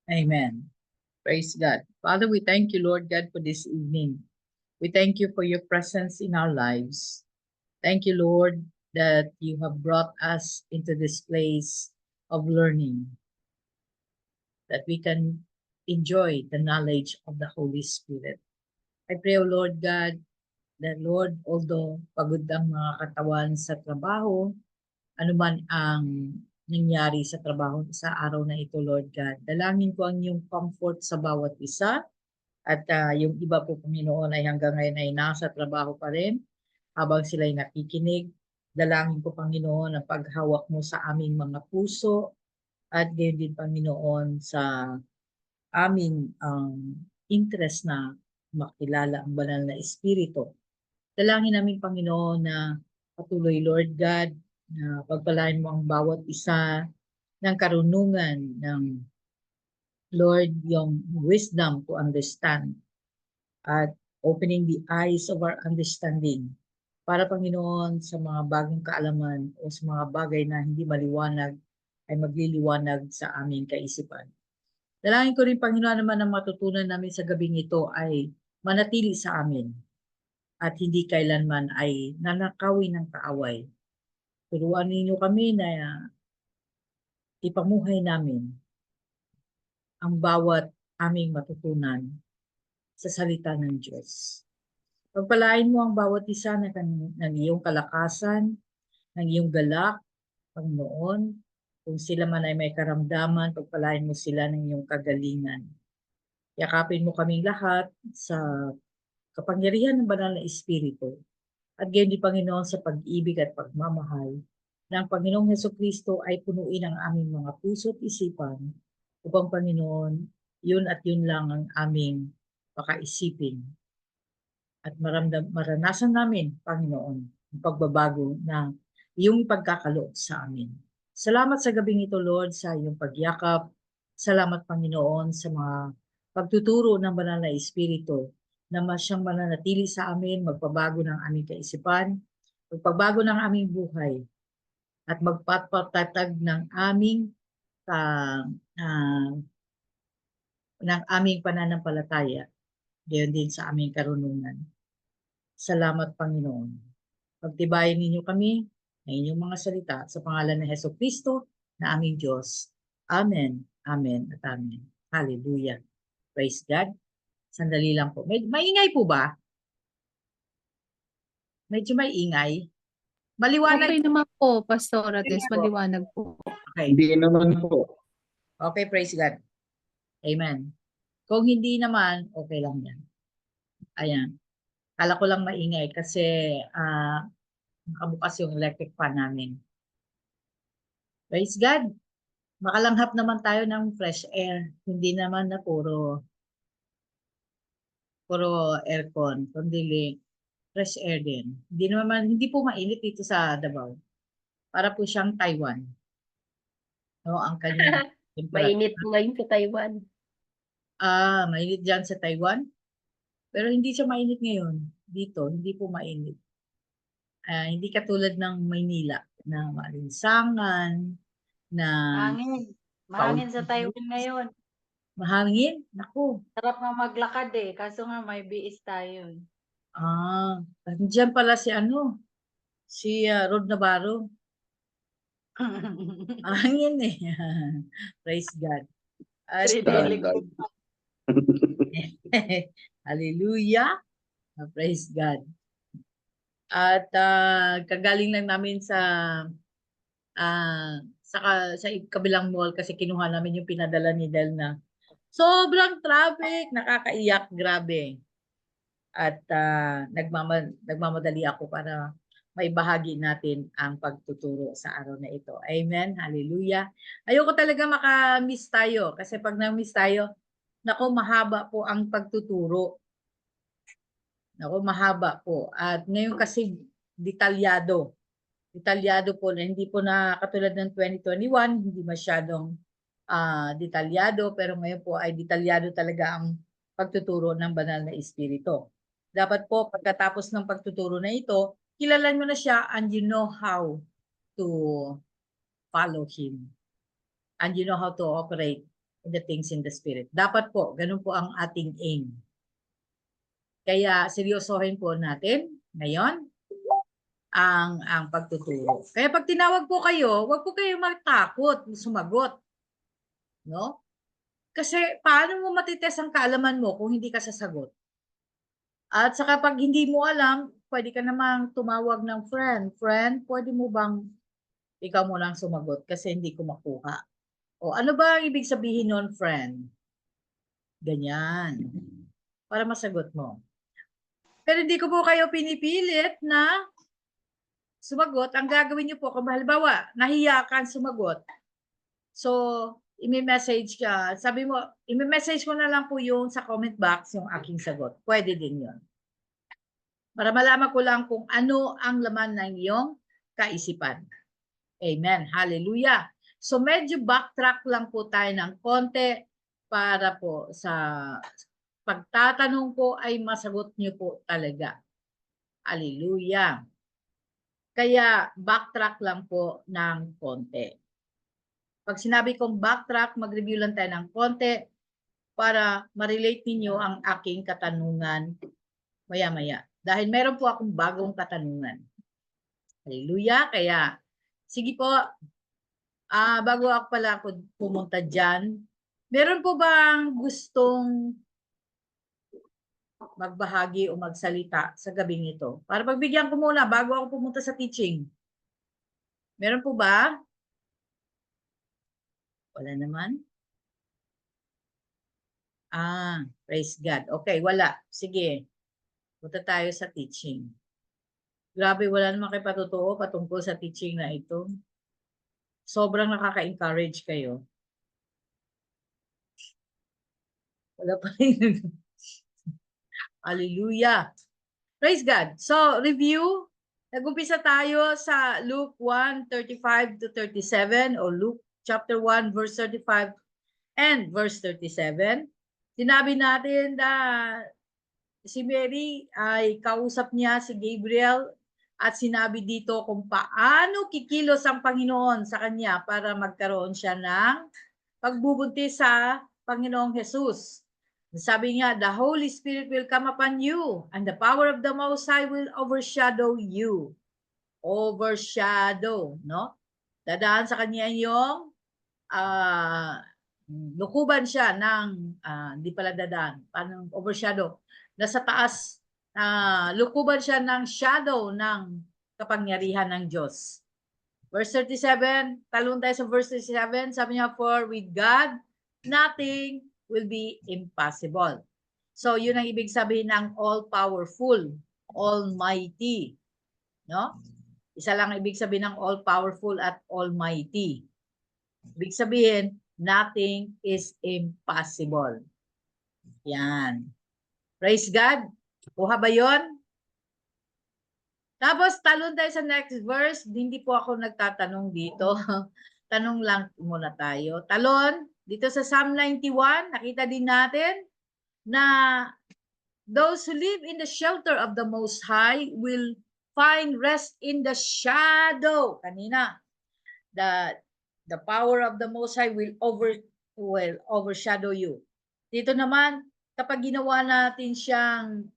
Amen. Praise God. Father, we thank you, Lord God, for this evening. We thank you for your presence in our lives. Thank you, Lord, that you have brought us into this place of learning, that we can enjoy the knowledge of the Holy Spirit. I pray, O Lord God, that Lord, although pagod ang mga katawan sa trabaho, anuman ang nangyari sa trabaho sa araw na ito, Lord God, dalangin ko ang iyong comfort sa bawat isa. At yung iba po, Panginoon, ay hanggang ngayon ay nasa trabaho pa rin habang sila'y nakikinig. Dalangin ko, Panginoon, ang paghawak mo sa aming mga puso at gayon din, Panginoon, sa aming interest na makilala ang banal na Espiritu. Dalangin namin, Panginoon, na patuloy, Lord God, na pagpalain mo ang bawat isa ng karunungan, ng Lord, yung wisdom to understand at opening the eyes of our understanding para, Panginoon, sa mga bagong kaalaman o sa mga bagay na hindi maliwanag ay magliliwanag sa aming kaisipan. Dalangin ko rin, Panginoon, naman ang matutunan namin sa gabing ito ay manatili sa amin at hindi kailanman ay nanakawin ng kaaway. Turuan ninyo kami na ipamuhay namin ang bawat aming matutunan sa salita ng Diyos. Pagpalain mo ang bawat isa ng iyong kalakasan, ng iyong galak, Panginoon. Kung sila man ay may karamdaman, pagpalain mo sila ng iyong kagalingan. Yakapin mo kaming lahat sa kapangyarihan ng banal na Espiritu. At gayon din, Panginoon, sa pag-ibig at pagmamahal ng Panginoong Hesukristo ay punuin ang aming mga puso at isipan upang, Panginoon, yun at yun lang ang aming pakaisipin at maranasan namin, Panginoon, ang pagbabago ng iyong pagkakaloob sa amin. Salamat sa gabing ito, Lord, sa iyong pagyakap. Salamat, Panginoon, sa mga pagtuturo ng banal na Espiritu na siyang mananatili sa amin, magpabago ng aming kaisipan, magpabago ng aming buhay, at magpapatatag ng aming uh, uh, pananampalataya, gayon din sa aming karunungan. Salamat, Panginoon. Pagtibayin ninyo kami ng inyong mga salita sa pangalan ng Hesukristo na aming Diyos. Amen, amen, at amen. Hallelujah. Praise God. Sandali lang po. Maingay po ba? Medyo may ingay. Maliwanag. Okay naman po, Pastora Tess. Maliwanag po. Okay. Hindi naman po. Okay, praise God. Amen. Kung hindi naman, okay lang yan. Ayan. Kala ko lang maingay kasi nakabukas yung electric fan namin. Praise God. Makalanghap naman tayo ng fresh air. Hindi naman na puro aircon, kundi fresh air din. Hindi po mainit dito sa Davao. Para po siyang Taiwan. No, ang kanyang Mainit ngayon sa Taiwan. Mainit dyan sa Taiwan. Pero hindi siya mainit ngayon. Dito, hindi po mainit. Hindi katulad ng Maynila na maalinsangan, na Mahangin. Mahangin sa Taiwan ngayon. mahangin. Naku. Sarap nga maglakad eh. Kaso nga may biis tayo. Diyan pala si Rod Navarro. Hangin eh. Praise God. At, hallelujah. Praise God. At kagaling lang namin sa kabilang mall kasi kinuha namin yung pinadala ni Del na sobrang traffic, nakakaiyak, grabe. At nagmamadali ako para may bahagi natin ang pagtuturo sa araw na ito. Amen. Hallelujah. Ayoko talaga maka-miss tayo kasi pag na-miss tayo, nako mahaba po ang pagtuturo. Nako mahaba po. At ngayon kasi detalyado. Detalyado po na hindi po na katulad ng 2021, hindi masyadong detalyado pero ngayon po ay detalyado talaga ang pagtuturo ng banal na Espiritu. Dapat po pagkatapos ng pagtuturo na ito, kilalan mo na siya and you know how to follow Him. And you know how to operate in the things in the Spirit. Dapat po, ganun po ang ating aim. Kaya seryosohin po natin ngayon ang pagtuturo. Kaya pag tinawag po kayo, huwag po kayo matakot, sumagot. No? Kasi paano mo matitest ang kaalaman mo kung hindi ka sasagot? At saka pag hindi mo alam, pwede ka namang tumawag ng friend. Friend, pwede mo bang ikaw mo lang sumagot kasi hindi ko makuha? O ano ba ang ibig sabihin nun, friend? Ganyan. Para masagot mo. Pero hindi ko po kayo pinipilit na sumagot. Ang gagawin niyo po, kung halimbawa, nahiya ka sumagot. So, imi-message ka. Sabi mo, imi-message ko na lang po yung sa comment box yung aking sagot. Pwede din yun. Para malaman ko lang kung ano ang laman ng iyong kaisipan. Amen. Hallelujah. So, medyo backtrack lang po tayo ng konti para po sa pagtatanong ko ay masagot niyo po talaga. Hallelujah. Kaya backtrack lang po ng konti. Pag sinabi kong backtrack, mag-review lang tayo ng konti para ma-relate ninyo ang aking katanungan maya-maya. Dahil meron po akong bagong katanungan. Hallelujah. Kaya, sige po, bago ako pumunta dyan, meron po bang gustong magbahagi o magsalita sa gabing ito? Para pagbigyan ko muna bago ako pumunta sa teaching. Meron po ba? Wala naman? Praise God. Okay, wala. Sige. Punta tayo sa teaching. Grabe, wala naman kayo patotoo patungkol sa teaching na ito. Sobrang nakaka-encourage kayo. Wala pa rin. Hallelujah. Praise God. So, review. Nag-umpisa tayo sa Luke 1:35 to 37 o Luke chapter 1 verse 35 and verse 37. Sinabi natin na si Mary ay kausap niya si Gabriel at sinabi dito kung paano kikilos ang Panginoon sa kanya para magkaroon siya ng pagbubuntis sa Panginoong Jesus. Sabi niya, the Holy Spirit will come upon you and the power of the Most High will overshadow you. Overshadow, no? Dadaan sa kanya yung lukuban siya ng, hindi pala dadaan, parang overshadow. Nasa taas, lukuban siya ng shadow ng kapangyarihan ng Diyos. Verse 37, talon tayo sa verse 37, sabi niya, for with God, nothing will be impossible. So, yun ang ibig sabihin ng all-powerful, almighty. No? Isa lang ibig sabihin ng all-powerful at almighty. Ibig sabihin, nothing is impossible. Yan. Praise God. Kuha ba yun? Tapos, talon tayo sa next verse. Hindi po ako nagtatanong dito. Tanong lang muna tayo. Talon, dito sa Psalm 91, nakita din natin na those who live in the shelter of the Most High will find rest in the shadow. Kanina, the power of the Most High will overshadow you. Dito naman, kapag ginawa natin siyang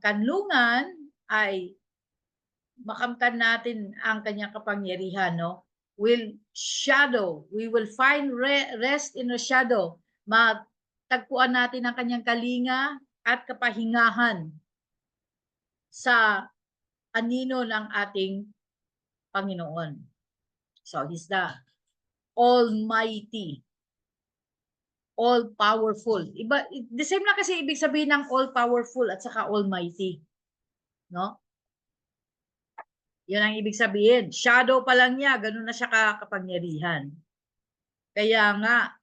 kanlungan, ay makamtan natin ang kanyang kapangyarihan, no? We will find rest in the shadow. Matagpuan natin ang kanyang kalinga at kapahingahan sa anino ng ating Panginoon. So, He's the Almighty, all-powerful. The same lang kasi ibig sabihin ng all-powerful at saka Almighty. No? Yun ang ibig sabihin. Shadow pa lang niya, ganun na siya kakapangyarihan. Kaya nga,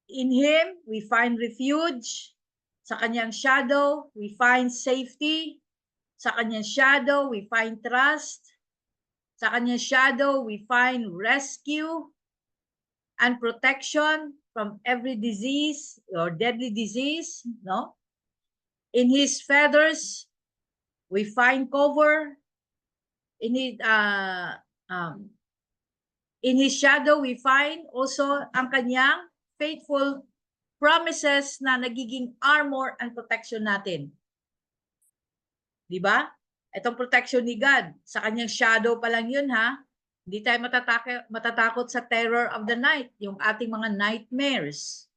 in Him, we find refuge. Sa kanyang shadow, we find safety. Sa kanyang shadow, we find trust. Sa kanyang shadow, we find rescue and protection from every disease or deadly disease. No? In His feathers, we find cover. In His shadow, we find also ang kanyang faithful promises na nagiging armor and protection natin. Di ba? Itong protection ni God, sa kanyang shadow pa lang yun ha. Hindi tayo matatakot sa terror of the night, yung ating mga nightmares.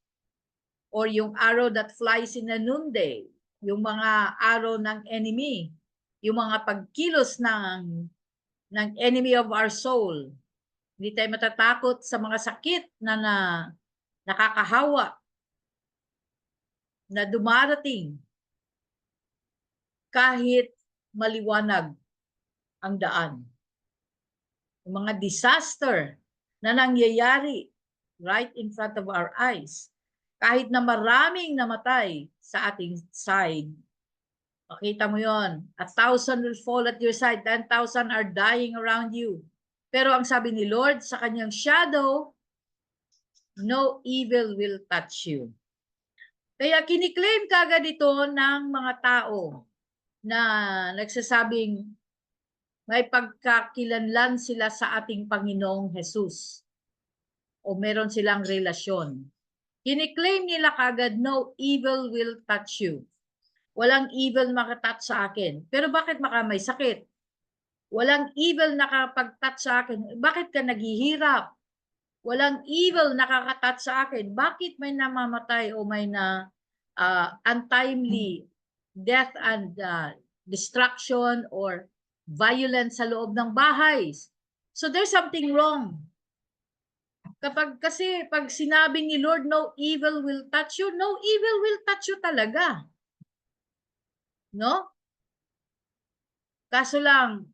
Or yung arrow that flies in the noonday, yung mga arrow ng enemy, yung mga pagkilos ng enemy of our soul. Hindi tayo matatakot sa mga sakit na nakakahawa, na dumarating kahit maliwanag ang daan. Yung mga disaster na nangyayari right in front of our eyes. Kahit na maraming namatay sa ating side, makita mo yon. 1,000 will fall at your side, 10,000 are dying around you. Pero ang sabi ni Lord, sa kanyang shadow, no evil will touch you. Kaya kiniklaim kagad ito ng mga tao na nagsasabing may pagkakilanlan sila sa ating Panginoong Jesus o meron silang relasyon. Kiniklaim nila kagad, no evil will touch you. Walang evil makatouch sa akin. Pero bakit may sakit? Walang evil nakapag-touch sa akin. Bakit ka naghihirap? Walang evil nakaka-touch sa akin. Bakit may namamatay o may untimely death and destruction or violence sa loob ng bahay? So there's something wrong. Kasi pag sinabi ni Lord, no evil will touch you, no evil will touch you talaga. No? Kaso lang,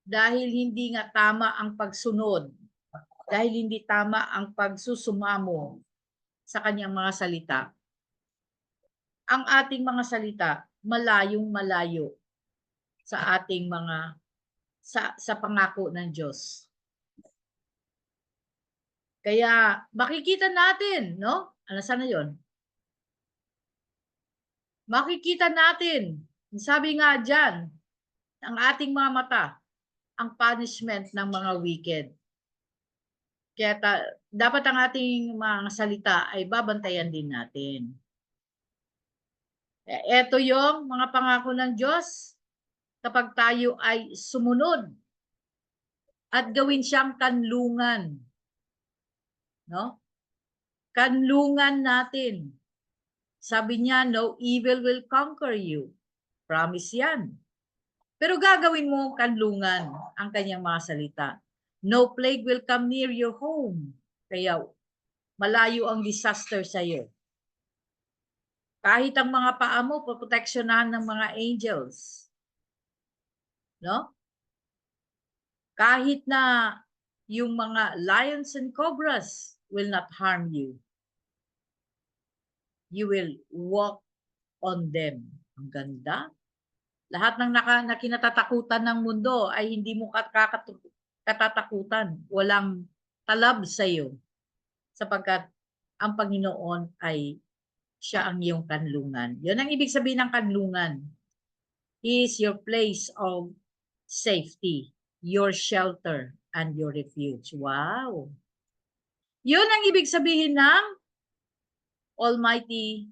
dahil hindi nga tama ang pagsunod, dahil hindi tama ang pagsusumamo sa kanyang mga salita, ang ating mga salita malayong malayo sa ating mga sa pangako ng Diyos. Kaya makikita natin, no? Ano sana 'yon? Makikita natin, sabi nga diyan, ang ating mga mata, ang punishment ng mga wicked. Kaya dapat ang ating mga salita ay babantayan din natin. Ito yung mga pangako ng Diyos kapag tayo ay sumunod at gawin siyang kanlungan. No? Kanlungan natin. Sabi niya, no evil will conquer you. Promise yan. Pero gagawin mo kanlungan ang kanyang mga salita. No plague will come near your home. Kaya malayo ang disaster sa iyo. Kahit ang mga paa mo, poproteksyonahan ng mga angels. No? Kahit na yung mga lions and cobras will not harm you. You will walk on them. Ang ganda. Lahat ng kinatatakutan ng mundo ay hindi mo katatakutan. Walang talab sa iyo. Sapagkat ang Panginoon ay siya ang iyong kanlungan. Yun ang ibig sabihin ng kanlungan. He is your place of safety, your shelter, and your refuge. Wow! Yun ang ibig sabihin ng Almighty.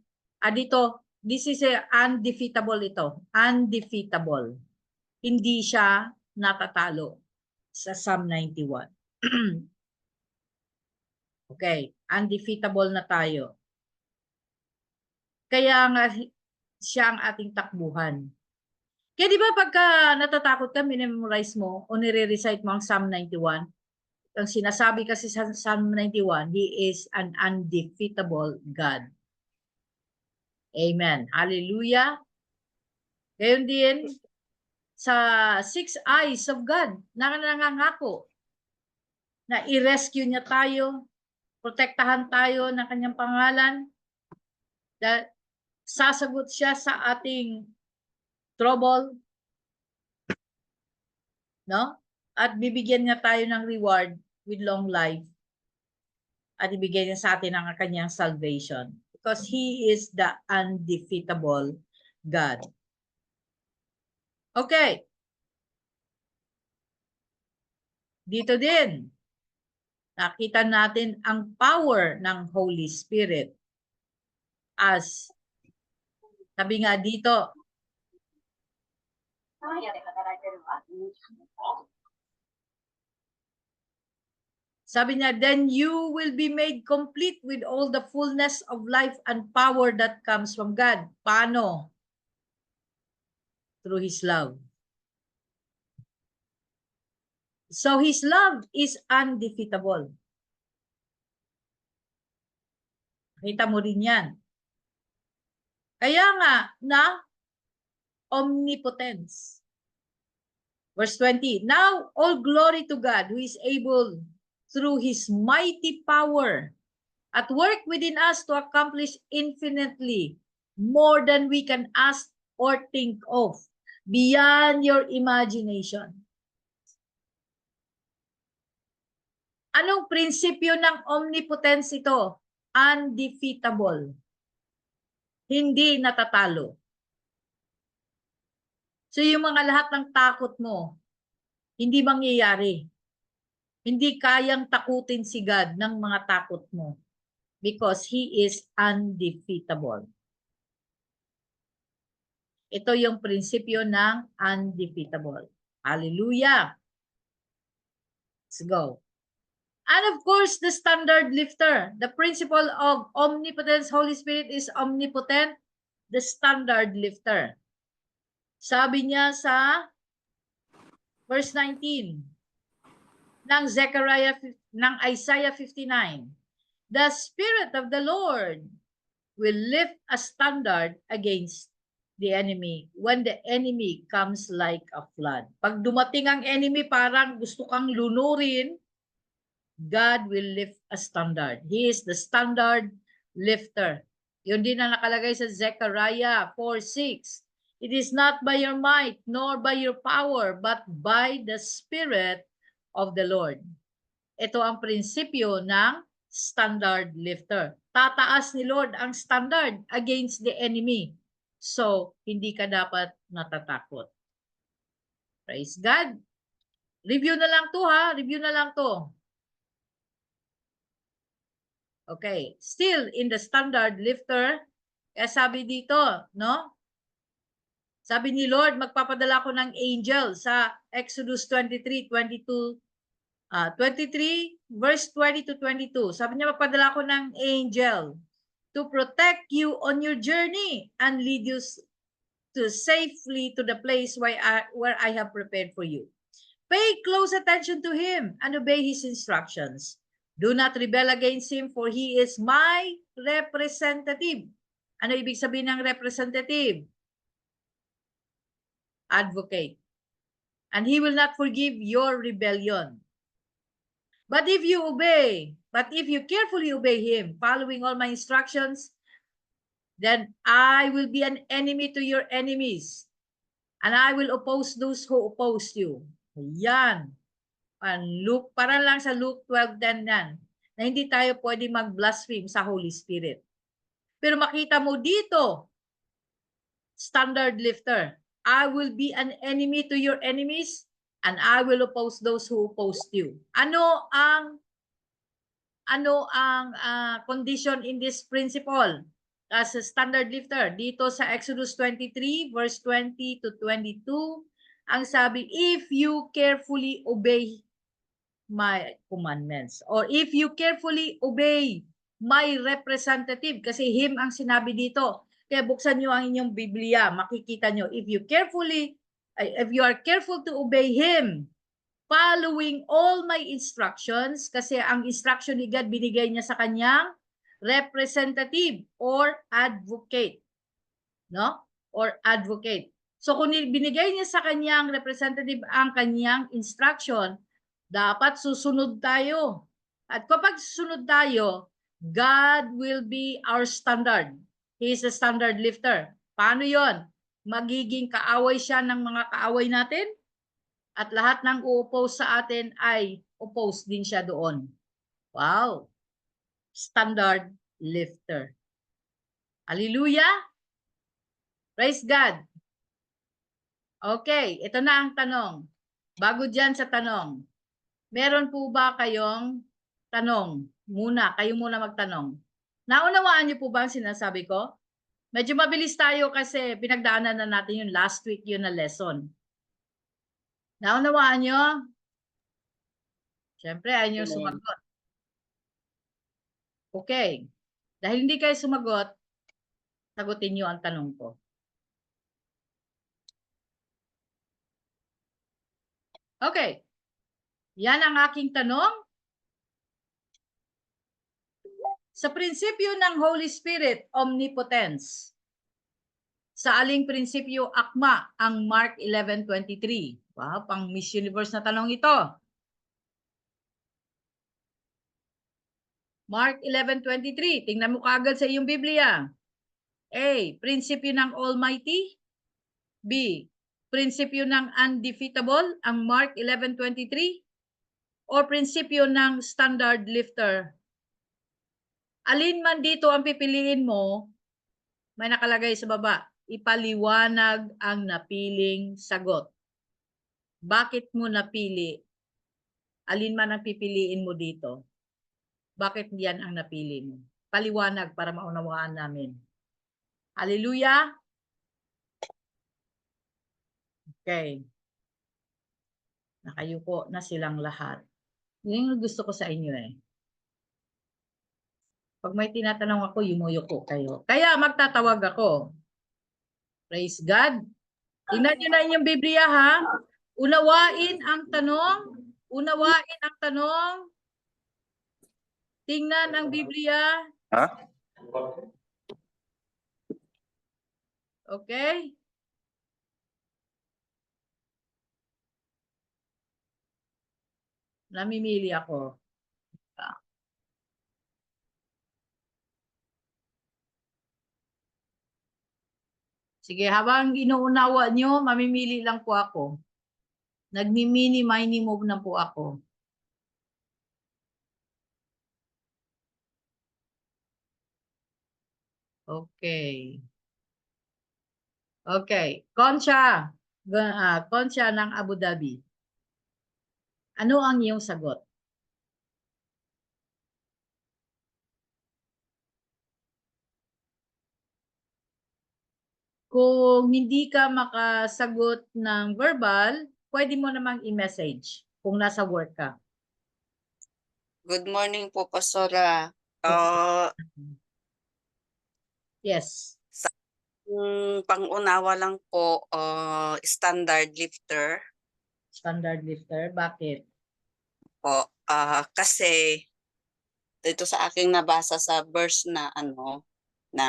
Dito, this is undefeatable ito. Undefeatable. Hindi siya natatalo sa Psalm 91. Okay, undefeatable na tayo. Kaya nga siya ang ating takbuhan. Kaya di ba pagka natatakot ka, minimemorize mo o nire-recite mo ang Psalm 91, ang sinasabi kasi sa Psalm 91, He is an undefeatable God. Amen. Hallelujah. Gayon din, sa 6 eyes of God, nangangako na i-rescue niya tayo, protektahan tayo ng kanyang pangalan, that sasagot siya sa ating trouble, no? At bibigyan niya tayo ng reward with long life. At ibigay niya sa atin ang kanyang salvation. Because He is the undefeatable God. Okay. Dito din, Nakita natin ang power ng Holy Spirit as sabi nga dito, sabi niya, then you will be made complete with all the fullness of life and power that comes from God. Paano? Through His love. So His love is undefeatable. Kita mo rin yan. Kaya nga na omnipotence. Verse 20, now all glory to God who is able through His mighty power at work within us to accomplish infinitely more than we can ask or think of, beyond your imagination. Anong prinsipyo ng omnipotence ito? Undefeatable. Hindi natatalo. So yung mga lahat ng takot mo, hindi mangyayari. Hindi kayang takutin si God ng mga takot mo because He is undefeatable. Ito yung prinsipyo ng undefeatable. Hallelujah! Let's go. And of course, the standard lifter. The principle of omnipotence, Holy Spirit is omnipotent, the standard lifter. Sabi niya sa verse 19 ng Isaiah 59, the Spirit of the Lord will lift a standard against the enemy when the enemy comes like a flood. Pag dumating ang enemy, parang gusto kang lunurin, God will lift a standard. He is the standard lifter. Yun din ang nakalagay sa Zechariah 4:6. It is not by your might nor by your power, but by the Spirit of the Lord. Ito ang prinsipyo ng standard lifter. Tataas ni Lord ang standard against the enemy. So, hindi ka dapat natatakot. Praise God. Review na lang to ha. Review na lang to. Okay. Still in the standard lifter, kaya sabi dito, no? Sabi ni Lord, magpapadala ko ng angel sa Exodus 23 verse 20 to 22. Sabi niya, magpadala ko ng angel to protect you on your journey and lead you to safely to the place where I have prepared for you. Pay close attention to him and obey his instructions. Do not rebel against him, for he is my representative. Ano ibig sabihin ng representative? Advocate. And he will not forgive your rebellion. But if you carefully obey him, following all my instructions, then I will be an enemy to your enemies, and I will oppose those who oppose you. Yan. Luke, para lang sa Luke 12:10 yan, na hindi tayo pwede mag-blaspheme sa Holy Spirit. Pero makita mo dito, standard lifter, I will be an enemy to your enemies, and I will oppose those who oppose you. Ano ang condition in this principle as a standard lifter? Dito sa Exodus 23 verse 20 to 22, ang sabi, if you carefully obey my commandments, or if you carefully obey my representative, kasi him ang sinabi dito. Kaya buksan nyo ang inyong Biblia, makikita nyo, if you are careful to obey him, following all my instructions, kasi ang instruction ni God binigay niya sa kanyang representative or advocate. No? Or advocate. So kung binigay niya sa kanyang representative ang kanyang instruction, dapat susunod tayo. At kapag susunod tayo, God will be our standard. He is a standard lifter. Paano yon? Magiging kaaway siya ng mga kaaway natin? At lahat ng u-oppose sa atin ay oppose din siya doon. Wow! Standard lifter. Hallelujah! Praise God! Okay, ito na ang tanong. Bago dyan sa tanong, meron po ba kayong tanong muna. Kayo muna magtanong. Naunawaan niyo po ba ang sinasabi ko? Medyo mabilis tayo kasi pinagdaanan na natin yung last week yun na lesson. Naunawaan niyo? Siyempre, ayaw niyo sumagot. Okay. Dahil hindi kayo sumagot, sagutin niyo ang tanong ko. Okay. Yan ang aking tanong. Sa prinsipyo ng Holy Spirit, omnipotence. Sa aling prinsipyo akma ang Mark 11:23? Wow, pang Miss Universe na tanong ito. Mark 11:23. Tingnan mo kaagad sa iyong Biblia. A. Prinsipyo ng Almighty. B. Prinsipyo ng undefeatable ang Mark 11:23. O prinsipyo ng standard lifter. Alin man dito ang pipiliin mo, may nakalagay sa baba, ipaliwanag ang napiling sagot. Bakit mo napili? Alin man ang pipiliin mo dito? Bakit yan ang napili mo? Paliwanag para maunawaan namin. Hallelujah! Okay. Nakayuko na silang lahat. Yun yung gusto ko sa inyo eh. Pag may tinatanong ako, yumuyuko kayo. Kaya magtatawag ako. Praise God. Tingnan nyo na inyong Biblia ha. Unawain ang tanong. Unawain ang tanong. Tingnan ang Biblia. Ha? Okay? Namimili ako. Sige, habang inuunawa nyo, mamimili lang po ako. Nagmi-mini-mini move na po ako. Okay. Okay. Concha. Concha ng Abu Dhabi. Ano ang iyong sagot? Kung hindi ka makasagot ng verbal, pwede mo namang i-message kung nasa work ka. Good morning po, Pastora. Yes. Pang-unawa lang po, standard lifter Standard lifter. Bakit? po. Kasi dito sa aking nabasa sa verse na na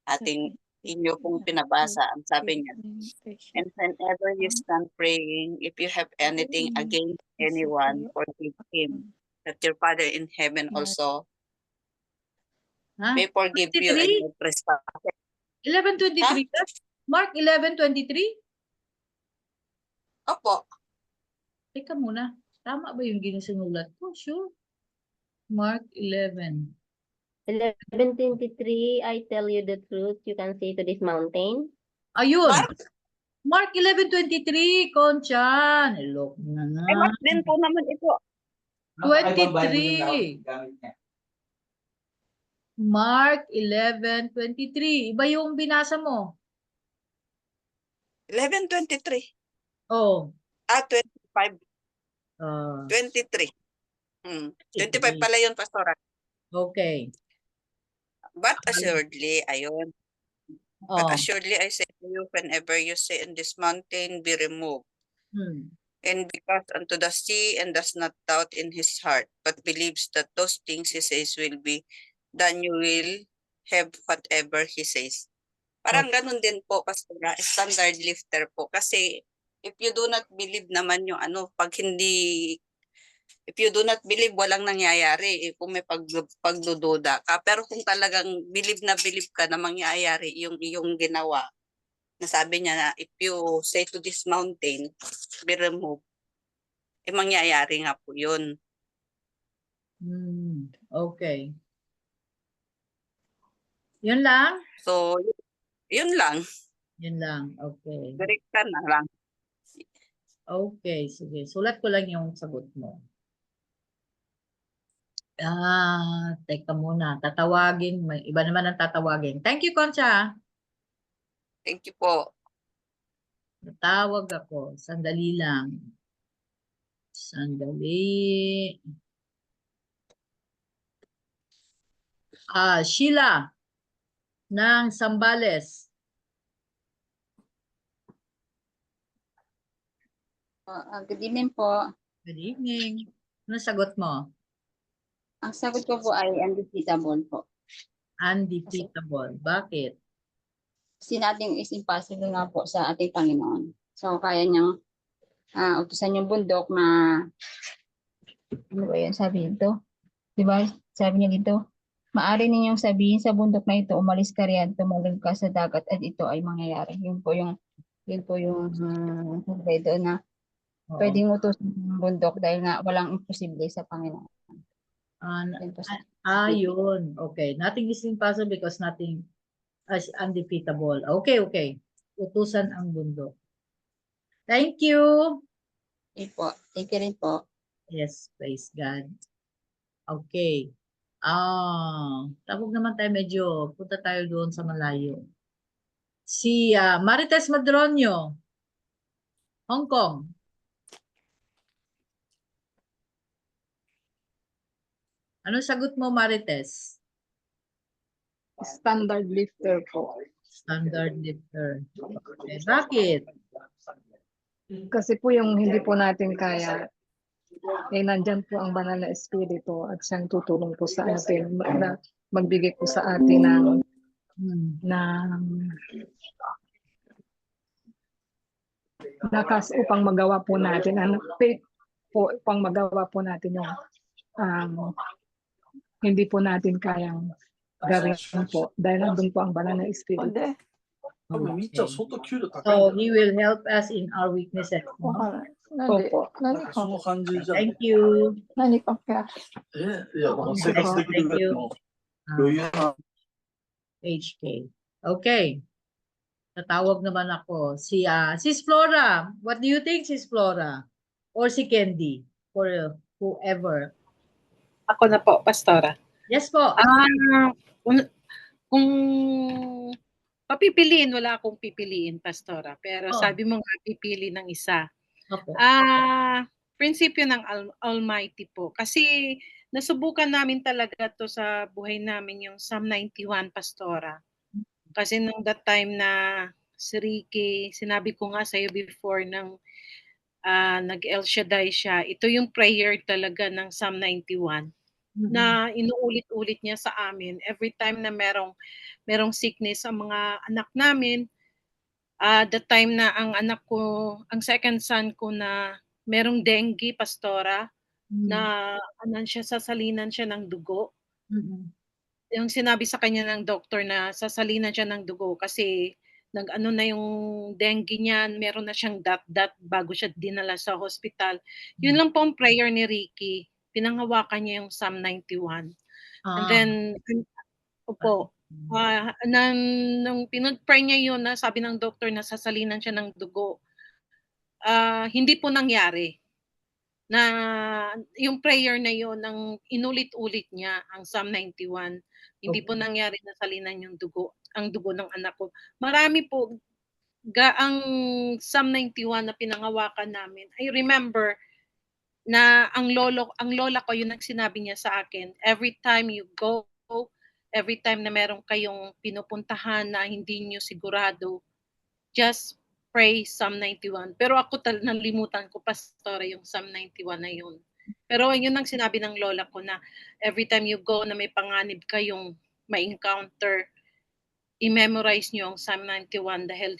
ating inyo pong pinabasa, ang sabi niya, and whenever you stand praying, if you have anything against anyone, forgive him, that your Father in heaven also Ha? may forgive you and 23? your trespasses. 11:23? Mark 11:23? Opo. Teka muna. Tama ba yung ginusunulat ko? Sure. Mark 11. 11:23, I tell you the truth, you can say to this mountain. Ayun. Mark? Mark 11:23. Conchan. Hello na nga. Ay, Mark din po naman ito. 23. Mark 11:23. Iba yung binasa mo. 11:23. Oh. 25. Uh, 23. 25 pala yun, Pastora. Okay. But assuredly, ayun. But Oh. assuredly, I say to you, whenever you say in this mountain, be removed. And because unto the sea, and does not doubt in his heart, but believes that those things he says will be, then you will have whatever he says. Parang ganun din po, Pastora, standard lifter po. Kasi if you do not believe naman yung pag hindi, if you do not believe, walang nangyayari. Kung may pagdududa ka. Pero kung talagang believe ka na mangyayari yung iyong ginawa, nasabi niya na if you say to this mountain, be removed, mangyayari nga po yun. Okay. Yun lang? So, yun lang. Yun lang. Okay. Direkta na lang. Okay, sige. Sulat ko lang yung sagot mo. Teka muna. Tatawagin. May iba naman ang tatawagin. Thank you, Concha. Thank you po. Natawag ako. Sandali lang. Sandali. Sheila ng Sambales. Good evening po. Good evening. Ano sagot mo? Ang sagot ko po ay undefeatable po. Undefeatable. Bakit? Kasi natin is impossible nga po sa ating Panginoon. So, kaya niyang utusan yung bundok na, ano ba yun sabi nito? Diba? Sabi niya dito, maaari ninyong sabihin sa bundok na ito, umalis ka riyan, tumalon ka sa dagat at ito ay mangyayari. Yun po yung sabi doon na Oo. pwedeng utusan yung bundok dahil nga walang imposible sa Panginoon. Yun po sa- Yun. Okay. Nothing is impossible because nothing is undefeatable. Okay. Utusan ang bundok. Thank you. Yun po. Thank you rin po. Yes, praise God. Okay. Tapos naman tayo medyo, punta tayo doon sa malayo. Si Marites Madronio, Hong Kong. Anong sagot mo, Marites? Standard lifter po. Standard lifter. Okay. Bakit? Kasi po yung hindi po natin kaya, nandyan po ang banal na espiritu at siyang tutulong po sa atin na magbigay po sa atin ng lakas upang magawa po natin, faith po upang magawa po natin yung hindi po natin kayang gawin po dahil nandun po ang banal na espiritu. Okay. So, He will help us in our weaknesses. No? Opo. Thank you. Nani pa kaya? Thank you. HK. Okay. Tatawag naman ako. Sis Flora. What do you think, Sis Flora? Or si Candy? Or whoever. Ako na po, Pastora. Yes po. Kung papipiliin, wala akong pipiliin, Pastora. Pero sabi mo nga, pipili ng isa. Opo. Prinsipyo ng Almighty po. Kasi nasubukan namin talaga to sa buhay namin yung Psalm 91, Pastora. Kasi nung that time na si Ricky, sinabi ko nga sa'yo before ng nag-El Shaddai siya, ito yung prayer talaga ng Psalm 91 na inuulit-ulit niya sa amin every time na merong sickness sa mga anak namin. The time na ang anak ko, ang second son ko na merong dengue, Pastora, na sasalinan siya ng dugo. Yung sinabi sa kanya ng doktor na sasalinan siya ng dugo kasi nag-ano na yung dengue niya, meron na siyang dot bago siya dinala sa hospital. Yun lang po ang prayer ni Ricky. Pinanghawakan niya yung Psalm 91. And then, nung pinag-pray niya yun, na sabi ng doktor na sasalinan siya ng dugo, hindi po nangyari. Na yung prayer na yun, ang inulit-ulit niya, ang Psalm 91, hindi po nangyari na salinan yung dugo, ang dugo ng anak ko. Marami po, ang Psalm 91 na pinangawakan namin. I remember na ang lola ko, yun ang sinabi niya sa akin, every time you go, every time na meron kayong pinupuntahan na hindi niyo sigurado, just pray Psalm 91. Pero ako nalimutan ko, Pastora, yung Psalm 91 na yun. Pero yun ang sinabi ng lola ko na every time you go na may panganib kayong ma-encounter, i-memorize nyo ang Psalm 91 dahil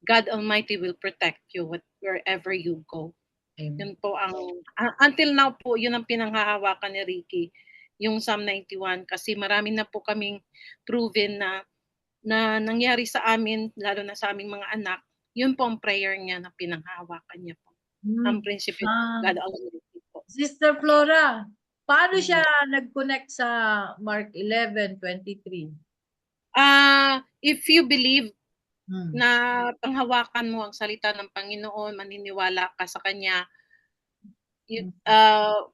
God Almighty will protect you wherever you go. Yun po until now po, yun ang pinanghahawakan ni Ricky, yung Psalm 91, kasi marami na po kaming proven na nangyari sa amin, lalo na sa aming mga anak. Yun po ang prayer niya na pinanghahawakan niya po. Ang prinsipyo ng God Almighty po. Sister Flora, paano siya nag-connect sa Mark 11:23? If you believe na panghawakan mo ang salita ng Panginoon, maniniwala ka sa Kanya,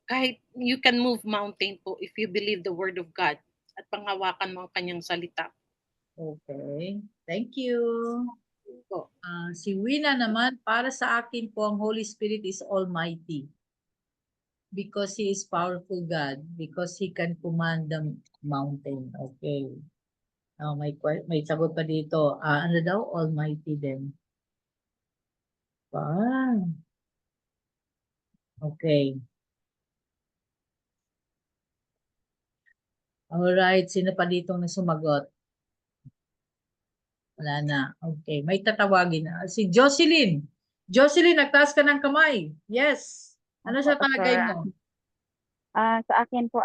Kahit you can move mountain po if you believe the word of God at panghawakan mo ang kanyang salita. Okay. Thank you. Po. Si Wina naman, para sa akin po, ang Holy Spirit is almighty. Because He is powerful God. Because He can command the mountain. Okay. May sagot pa dito. Ano daw? Almighty din. Wow. Okay. Alright. Sino pa dito na sumagot? Wala na. Okay. May tatawagin na. Si Jocelyn. Jocelyn, nagtaas ka ng kamay. Yes. Ano sa palagay mo? Sa akin po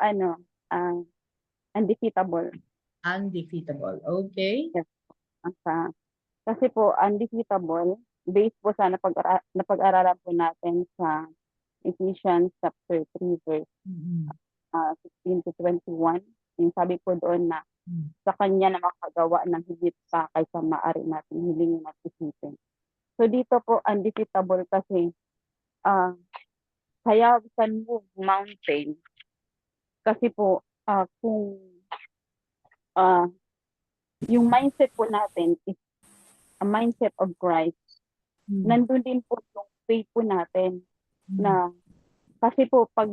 undefeatable. Undefeatable. Okay. Kasi po undefeatable based po sa napag-aralan po natin sa Ephesians chapter 3 verse 16 to 21. Yung sabi po doon na sa kanya na makagawa ng higit pa kaysa maaari natin hilingin at isipin. So dito po undefeatable kasi kaya we can move mountain kasi po kung yung mindset po natin is a mindset of Christ. Nandun din po yung faith po natin na kasi po pag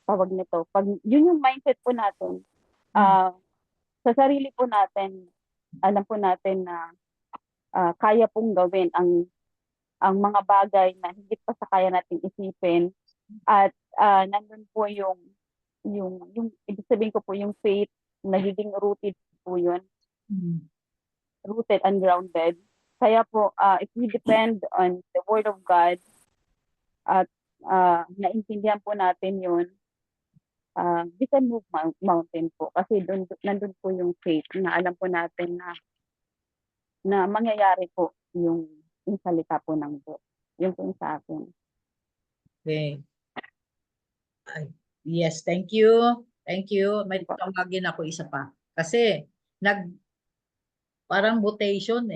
pag yun yung mindset po natin sa sarili po natin, alam po natin na kaya pong gawin ang mga bagay na higit pa sa kaya natin isipin at nandun po yung ibig sabihin ko po yung faith nagiging rooted po yun. Rooted and grounded. Kaya po, if we depend on the Word of God at naintindihan po natin yun, we can move mountain po. Kasi nandun po yung faith na alam po natin na mangyayari po yung salita po ng Diyos. Yun po yung sa akin. Okay. Yes, thank you. Thank you. May tawagin ako isa pa. Kasi, parang mutation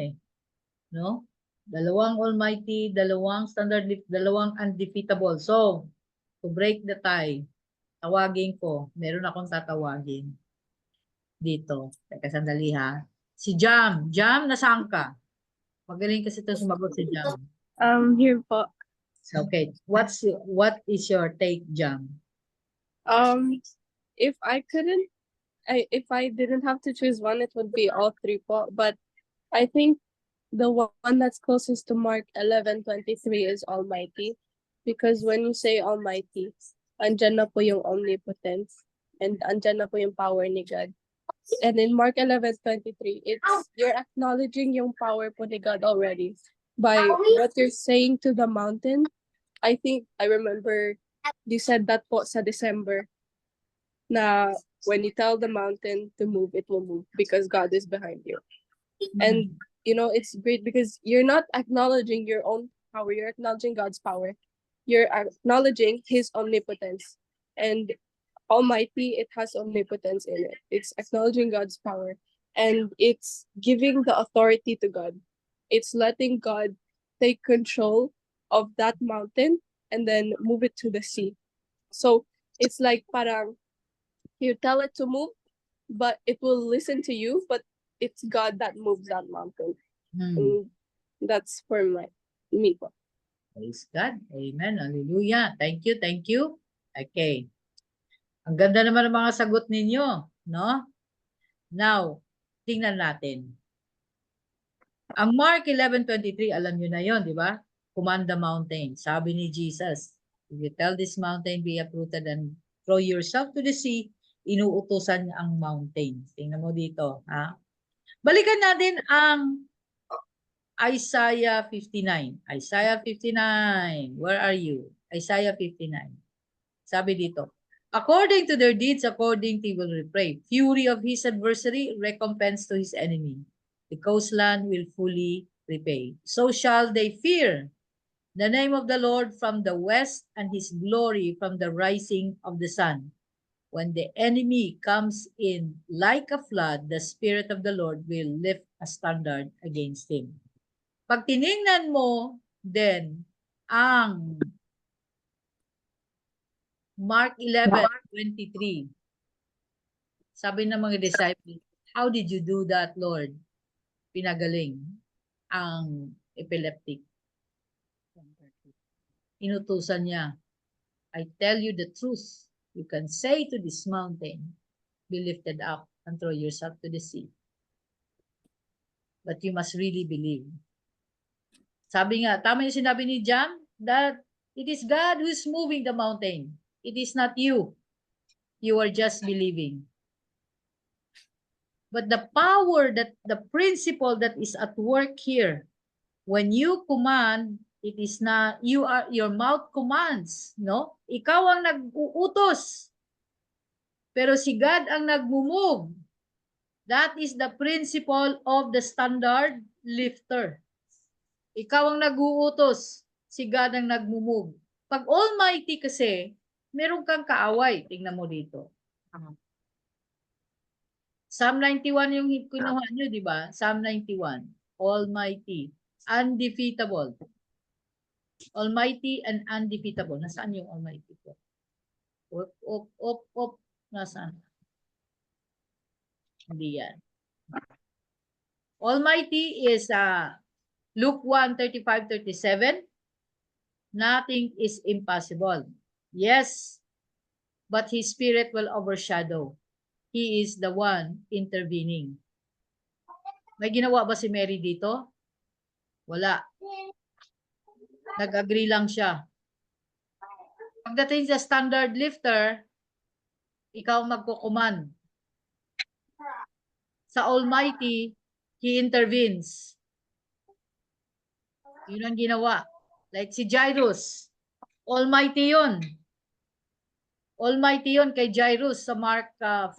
no? Dalawang almighty, dalawang standard, dalawang undefeatable. So, to break the tie, tawagin ko. Meron akong tatawagin dito. Teka, sandali ha. Si Jam. Jam, nasaan ka? Magaling kasi ito sumagot si Jam. Here po. Okay. What is your take, Jam? If I didn't have to choose one, it would be all three po. But I think the one that's closest to Mark 11:23 is Almighty, because when you say Almighty, andyan na po yung omnipotence and andyan na po yung power ni God. And in Mark 11:23, you're acknowledging yung power po ni God already by what you're saying to the mountain. I think I remember you said that po sa December na when you tell the mountain to move, it will move because God is behind you. And it's great because you're not acknowledging your own power, you're acknowledging God's power. You're acknowledging His omnipotence. And Almighty, it has omnipotence in it. It's acknowledging God's power. And it's giving the authority to God. It's letting God take control of that mountain and then move it to the sea. So it's like parang you tell it to move, but it will listen to you, but it's God that moves that mountain. And that's for me po. Praise God. Amen. Hallelujah. Thank you. Thank you. Okay. Ang ganda naman ng mga sagot ninyo, no? Now, tingnan natin. Ang Mark 11:23, alam nyo na yon, di ba? Command the mountain. Sabi ni Jesus, if you tell this mountain, be uprooted and throw yourself to the sea, inuutusan niya ang mountain. Tingnan mo dito, ha? Balikan natin ang Isaiah 59. Isaiah 59. Where are you? Isaiah 59. Sabi dito, according to their deeds, according to will repay. Fury of his adversary, recompense to his enemy. The coastland will fully repay. So shall they fear the name of the Lord from the west and his glory from the rising of the sun. When the enemy comes in like a flood, the Spirit of the Lord will lift a standard against him. Pag tiningnan mo, then, ang Mark 11:23. Sabi ng mga disciples, how did you do that, Lord? Pinagaling ang epileptic. Inutusan niya, I tell you the truth. You can say to this mountain, be lifted up and throw yourself to the sea. But you must really believe. Sabi nga, tama yung sinabi ni John, that it is God who is moving the mountain. It is not you. You are just believing. But the power, that the principle that is at work here, when you command, it is not, your mouth commands, no? Ikaw ang nag-uutos. Pero si God ang nag-move. That is the principle of the standard lifter. Ikaw ang nag-uutos. Si God ang nag-move. Pag Almighty kasi, meron kang kaaway. Tingnan mo dito. Psalm 91 yung kinuha nyo, di ba? Psalm 91. Almighty. Undefeatable. Almighty and undefeatable. Nasaan yung Almighty ko? Op. Nasaan? Hindi yan. Almighty is Luke 1:35-37. Nothing is impossible. Yes, but His Spirit will overshadow. He is the one intervening. May ginawa ba si Mary dito? Wala. Nag-agree lang siya. Pagdating sa standard lifter, ikaw magkukuman. Sa Almighty, He intervenes. Yun ang ginawa. Like si Jairus. Almighty yun. Almighty yun kay Jairus sa Mark 5.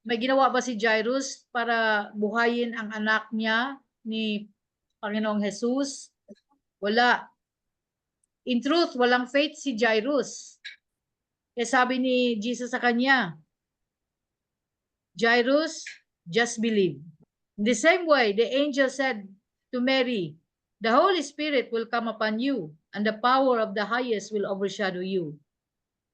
May ginawa ba si Jairus para buhayin ang anak niya ni Panginoong Jesus? Wala. In truth, walang faith si Jairus. Kaya sabi ni Jesus sa kanya, Jairus, just believe. In the same way, the angel said to Mary, the Holy Spirit will come upon you, and the power of the highest will overshadow you.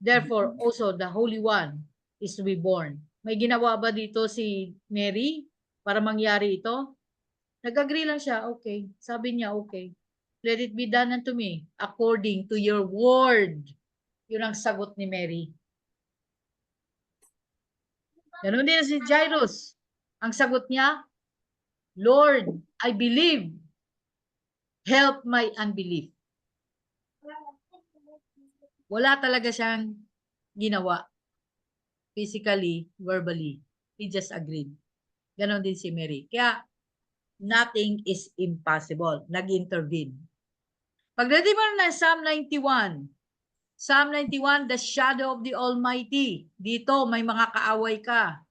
Therefore, also the Holy One is to be born. May ginawa ba dito si Mary para mangyari ito? Nag-agree lang siya, okay. Sabi niya, okay. Let it be done unto me according to your word. Yun ang sagot ni Mary. Ganun din si Jairus. Ang sagot niya, Lord, I believe. Help my unbelief. Wala talaga siyang ginawa. Physically, verbally. He just agreed. Ganon din si Mary. Kaya, nothing is impossible. Nag-intervene. Pagdating mo na Psalm 91, Psalm 91, the shadow of the Almighty. Dito, may mga kaaway ka.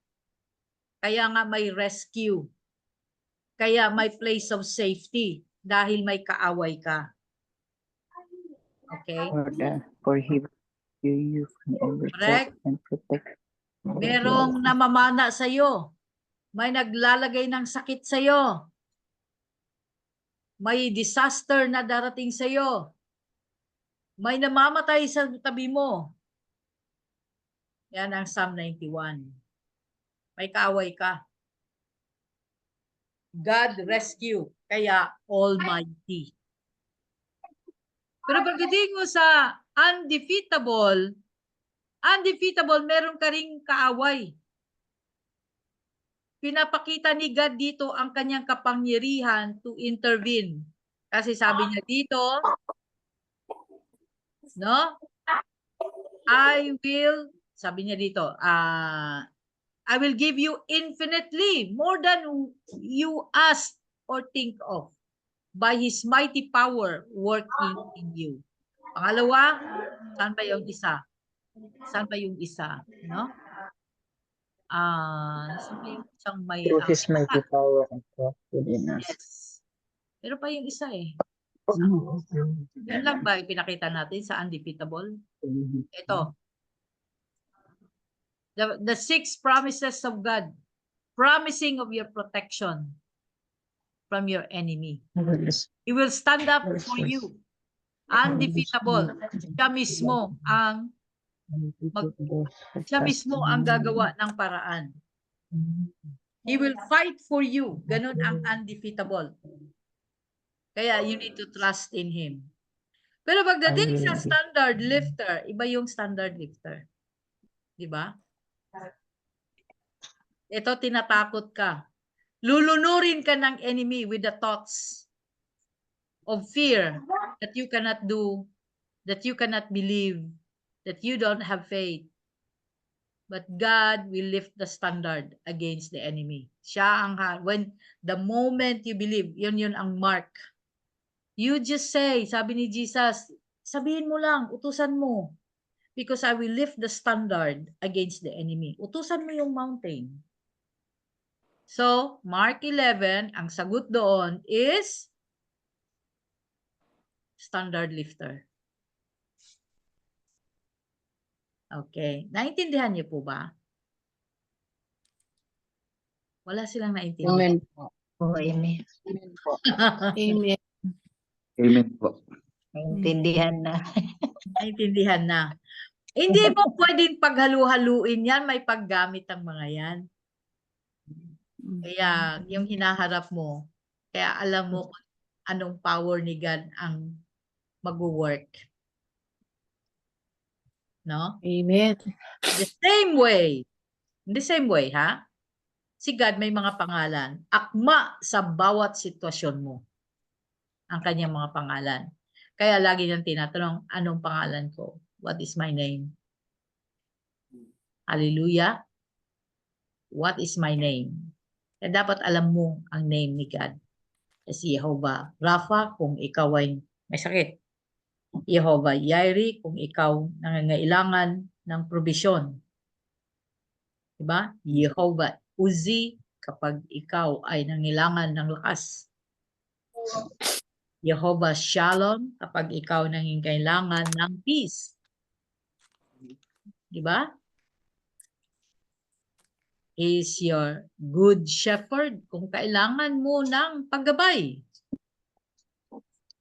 Kaya nga may rescue. Kaya may place of safety. Dahil may kaaway ka. Okay? For He will you from every Correct. trap and protect. Merong namamana sa iyo. May naglalagay ng sakit sa iyo. May disaster na darating sa iyo. May namamatay sa tabi mo. Yan ang Psalm 91. May kaaway ka. God rescue, kaya Almighty. Pero pagdating mo sa undefeatable, meron ka ring kaaway. Pinapakita ni God dito ang kanyang kapangyarihan to intervene. Kasi sabi niya dito, no? Sabi niya dito, I will give you infinitely more than you ask or think of by His mighty power working in you. Pangalawa, saan ba yung isa? Saan ba yung isa? No? Saan ba yung isang may... Through His mighty power and trust within us. Yes. Pero pa yung isa eh. Yan lang ba pinakita natin sa undefeatable? Ito. The 6 promises of God. Promising of your protection from your enemy. He will stand up for you. Undefeatable. Siya mismo ang gagawa ng paraan. He will fight for you. Ganun ang undefeatable. Kaya you need to trust in Him. Pero pagdating sa standard lifter, iba yung standard lifter. Di ba? Ito, tinatakot ka. Lulunurin ka ng enemy with the thoughts of fear that you cannot do, that you cannot believe, that you don't have faith. But God will lift the standard against the enemy. Siya ang when the moment you believe, yun ang mark. You just say, sabi ni Jesus, sabihin mo lang, utusan mo. Because I will lift the standard against the enemy. Utusan mo yung mountain. So, Mark 11, ang sagot doon is standard lifter. Okay. Naintindihan niyo po ba? Wala silang naintindihan. Amen po. Oh, amen. Amen po. Amen. Amen po. Naintindihan na. Naintindihan na. Hindi mo pwedeng paghalu-haluin yan, may paggamit ang mga yan. Kaya yung hinaharap mo, kaya alam mo kung anong power ni God ang mag-work. No? Amen. The same way, ha? Si God may mga pangalan. Akma sa bawat sitwasyon mo ang kanyang mga pangalan. Kaya lagi niyang tinatanong, anong pangalan ko? What is my name? Hallelujah. What is my name? Kaya dapat alam mo ang name ni God. Si Jehovah Rapha, kung ikaw ay may sakit. Jehovah Jireh, kung ikaw nangangailangan ng probisyon. Diba? Jehovah Uzi, kapag ikaw ay nangailangan ng lakas. Jehovah Shalom, kapag ikaw nangangailangan ng peace. Diba? Is your good shepherd kung kailangan mo ng paggabay.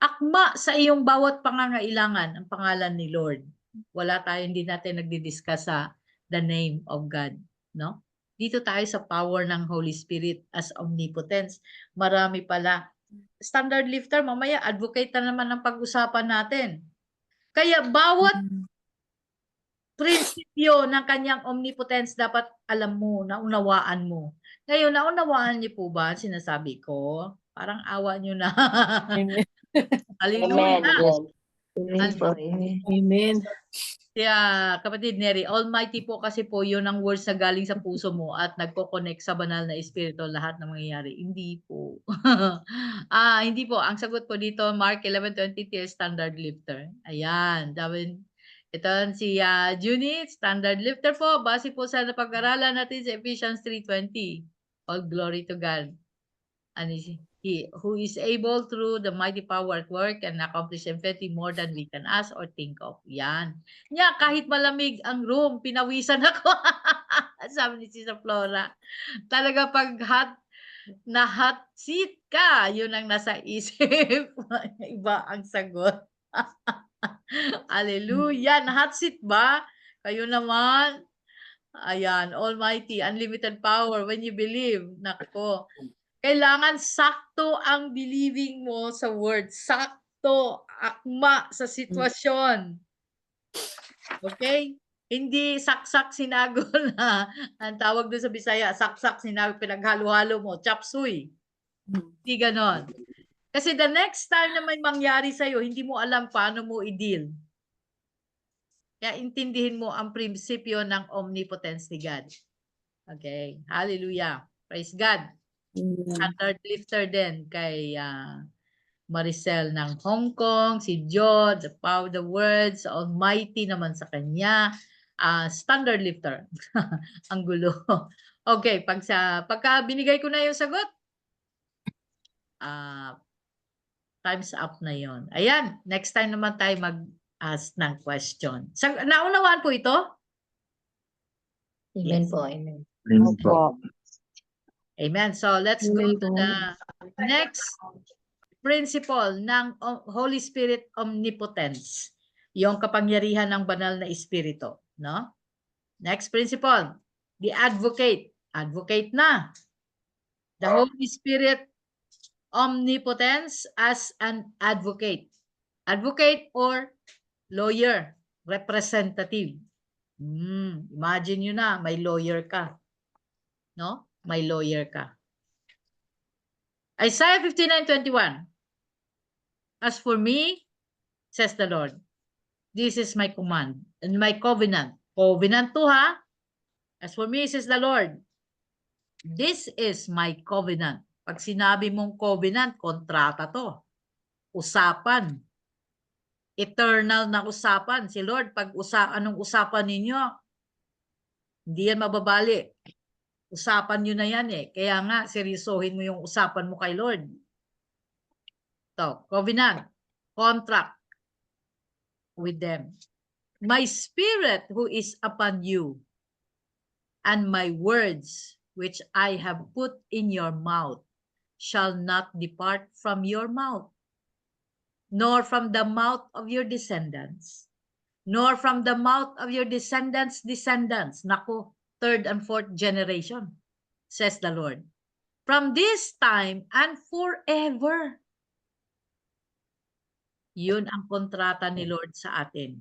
Akma sa iyong bawat pangangailangan ang pangalan ni Lord. Wala tayo, hindi natin nagdi-discuss sa the name of God, no? Dito tayo sa power ng Holy Spirit as omnipotence. Marami pala. Standard lifter, mamaya advocate na naman ang pag-usapan natin. Kaya bawat prinsipyo ng kanyang omnipotence dapat alam mo, naunawaan mo. Ngayon, naunawaan niyo po ba sinasabi ko? Parang awa niyo na. Amen. Hallelujah. Amen po. Amen. Amen. Kaya, kapatid Neri, Almighty po kasi po yun ang words na galing sa puso mo at nagko-connect sa banal na espiritu lahat ng mangyayari. Hindi po. Hindi po. Ang sagot po dito, Mark 11:23, standard lifter. Ayan. Ito si Junie, standard lifter po. Base po sa napag-aralan natin sa Ephesians 3:20. All glory to God. And He who is able through the mighty power at work and accomplish infinitely more than we can ask or think of. Yan. Nya, kahit malamig ang room, pinawisan ako. Sabi ni Sister Flora. Talaga pag na hot seat ka, yun ang nasa isip. Iba ang sagot. Hallelujah. Na hot seat ba? Kayo naman. Ayan, Almighty, unlimited power when you believe. Nako. Kailangan sakto ang believing mo sa word. Sakto, akma sa sitwasyon. Okay? Hindi saksak sinago na. Ang tawag doon sa Bisaya, saksak sinago, pinaghalo-halo mo, chop suey. Hindi ganon. Kasi the next time na may mangyari sa'yo, hindi mo alam paano mo i-deal. Kaya intindihin mo ang prinsipyo ng omnipotence ni God. Okay? Hallelujah. Praise God. Standard lifter din kay Maricel ng Hong Kong, si Joe, the power, the words, Almighty naman sa kanya, standard lifter. Ang gulo. Okay, pagka binigay ko na yung sagot, time's up na yon. Ayan, next time naman tayo mag-ask ng question. Naunawaan po ito? Amen po. Amen. Amen po. Amen. So let's go to the next principle ng Holy Spirit omnipotence, yung kapangyarihan ng banal na espiritu, no? Next principle, the advocate. Advocate na. The Holy Spirit omnipotence as an advocate. Advocate or lawyer, representative. Imagine nyo na, may lawyer ka. No? May lawyer ka. Isaiah 59:21. As for me, says the Lord, this is my command and my covenant. Covenant to ha? As for me, says the Lord, this is my covenant. Pag sinabi mong covenant, kontrata to. Usapan. Eternal na usapan. Si Lord, pag anong usapan ninyo, hindi yan mababali. Usapan nyo na yan eh. Kaya nga, seryosohin mo yung usapan mo kay Lord. So, covenant, contract with them. My spirit who is upon you, and my words which I have put in your mouth shall not depart from your mouth, nor from the mouth of your descendants, nor from the mouth of your descendants' descendants. Naku, third and fourth generation, says the Lord. From this time and forever. Yun ang kontrata ni Lord sa atin.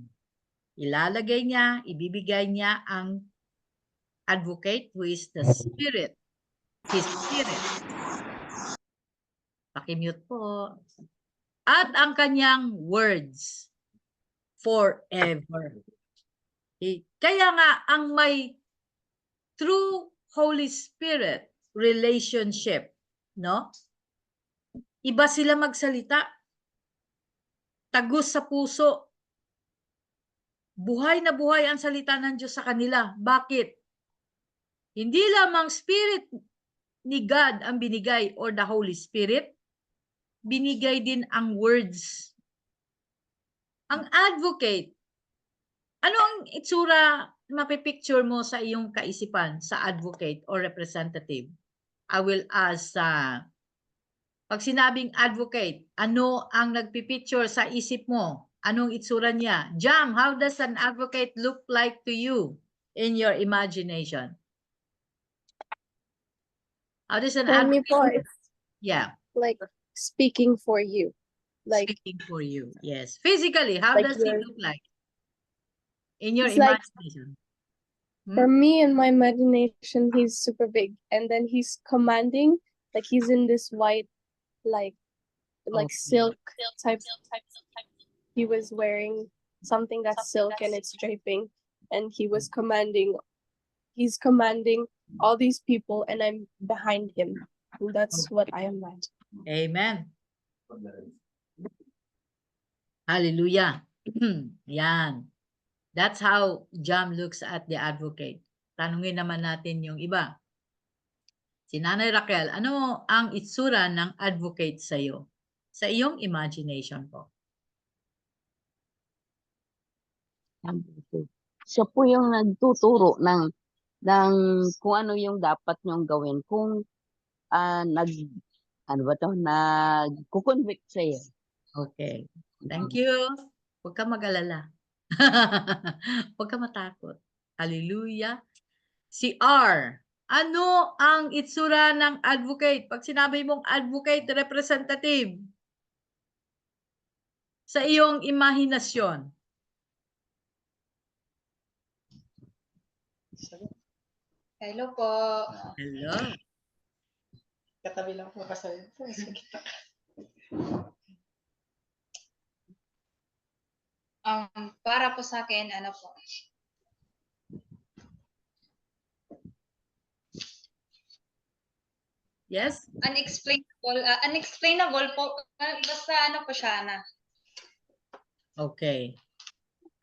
Ilalagay niya, ibibigay niya ang advocate who is the Spirit. His Spirit. Pakimute po. At ang kanyang words forever. Kaya nga, ang may true Holy Spirit relationship, no? Iba sila magsalita. Tagus sa puso. Buhay na buhay ang salita ng Diyos sa kanila. Bakit? Hindi lamang Spirit ni God ang binigay or the Holy Spirit, binigay din ang words. Ang advocate, ano ang itsura mapipicture mo sa iyong kaisipan sa advocate or representative? I will ask, pag sinabing advocate, ano ang nagpipicture sa isip mo? Anong itsura niya? Jam, how does an advocate look like to you in your imagination? How does an For me advocate po, look? it's Yeah. like speaking for you. Like Speaking for you, yes. Physically, how Like does he you're- look like in your It's like- imagination? for me in my imagination, he's super big, and then he's commanding, like he's in this white, like Okay. silk type. He was wearing something that's silk and it's draping, and he was commanding. He's commanding all these people, and I'm behind him. And that's what I imagine. Amen. Hallelujah. Yan. That's how Jam looks at the advocate. Tanungin naman natin yung iba. Si Nanay Raquel, ano ang itsura ng advocate sa iyo? Sa iyong imagination po. Siya po yung nagtuturo ng kung ano yung dapat niyong gawin. Kung nagko-convict siya. Okay. Thank you. Huwag ka mag-alala. Huwag ka matakot. Hallelujah. Si R. Ano ang itsura ng advocate? Pag sinabi mong advocate representative sa iyong imahinasyon. Hello po. Hello. Katabi lang po kasi ito. Para po sa akin, ano po, Yes? unexplainable po, basta ano po siya na. Okay.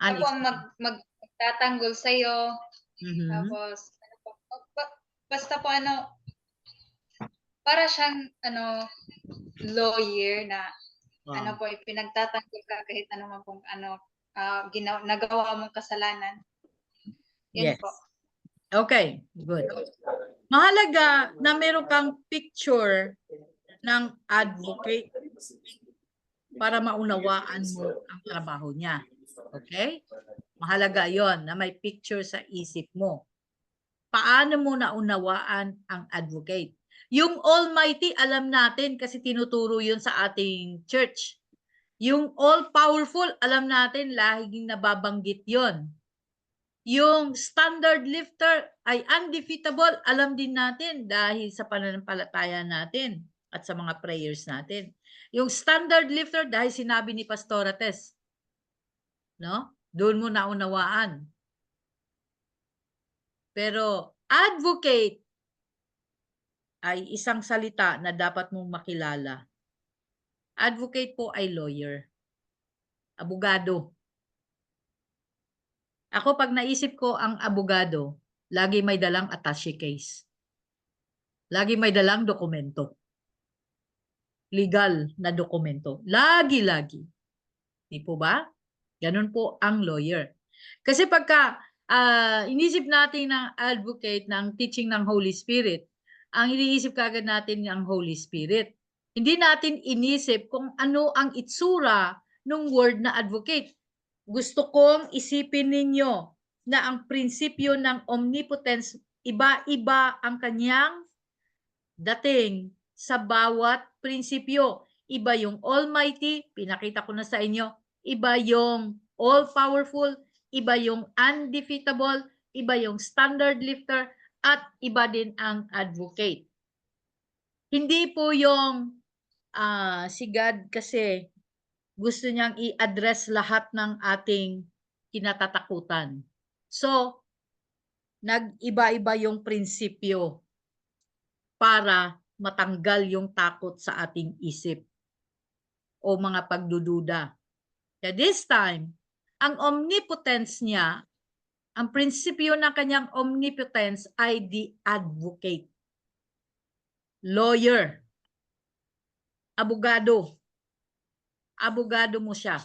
Ako ang magtatanggol sa'yo, Mhm. tapos, ano po, basta po ano, para siyang, lawyer na, ano po, pinagtatanggol ka kahit ano man pong, nagawa mong kasalanan. Yun Yes. po. Okay, good. Mahalaga na meron kang picture ng advocate para maunawaan mo ang trabaho niya. Okay? Mahalaga yon na may picture sa isip mo. Paano mo naunawaan ang advocate? Yung Almighty, alam natin kasi tinuturo yun sa ating church. Yung all-powerful, alam natin, laging nababanggit yon. Yung standard lifter ay undefeatable, alam din natin dahil sa pananampalataya natin at sa mga prayers natin. Yung standard lifter dahil sinabi ni Pastora Tess, no? Doon mo naunawaan. Pero advocate ay isang salita na dapat mong makilala. Advocate po ay lawyer. Abogado. Ako pag naisip ko ang abogado, lagi may dalang attaché case. Lagi may dalang dokumento. Legal na dokumento. Lagi-lagi. Di po ba? Ganun po ang lawyer. Kasi pagka inisip natin ng advocate ng teaching ng Holy Spirit, ang iniisip kagad natin ng Holy Spirit. Hindi natin inisip kung ano ang itsura ng word na advocate. Gusto kong isipin ninyo na ang prinsipyo ng omnipotence, iba-iba ang kanyang dating sa bawat prinsipyo. Iba yung Almighty, pinakita ko na sa inyo. Iba yung all-powerful, iba yung undefeatable, iba yung standard lifter, at iba din ang advocate. Hindi po yung si God kasi gusto niyang i-address lahat ng ating kinatatakutan. So, nag-iba-iba yung prinsipyo para matanggal yung takot sa ating isip o mga pagdududa. At this time, ang omnipotence niya, ang prinsipyo ng kanyang omnipotence ay the advocate. Lawyer. Abogado. Abogado mo siya.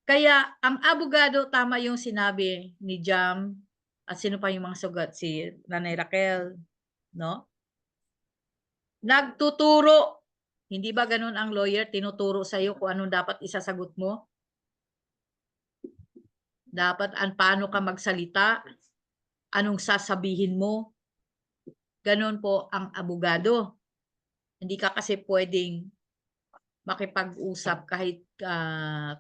Kaya ang abogado, tama yung sinabi ni Jam, at sino pa yung mga sugat? Si Nanay Raquel, no? Nagtuturo. Hindi ba ganun ang lawyer? Tinuturo sa'yo kung anong dapat isasagot mo? Dapat paano ka magsalita? Anong sasabihin mo? Ganun po ang abogado. Hindi ka kasi pwedeng makipag-usap kahit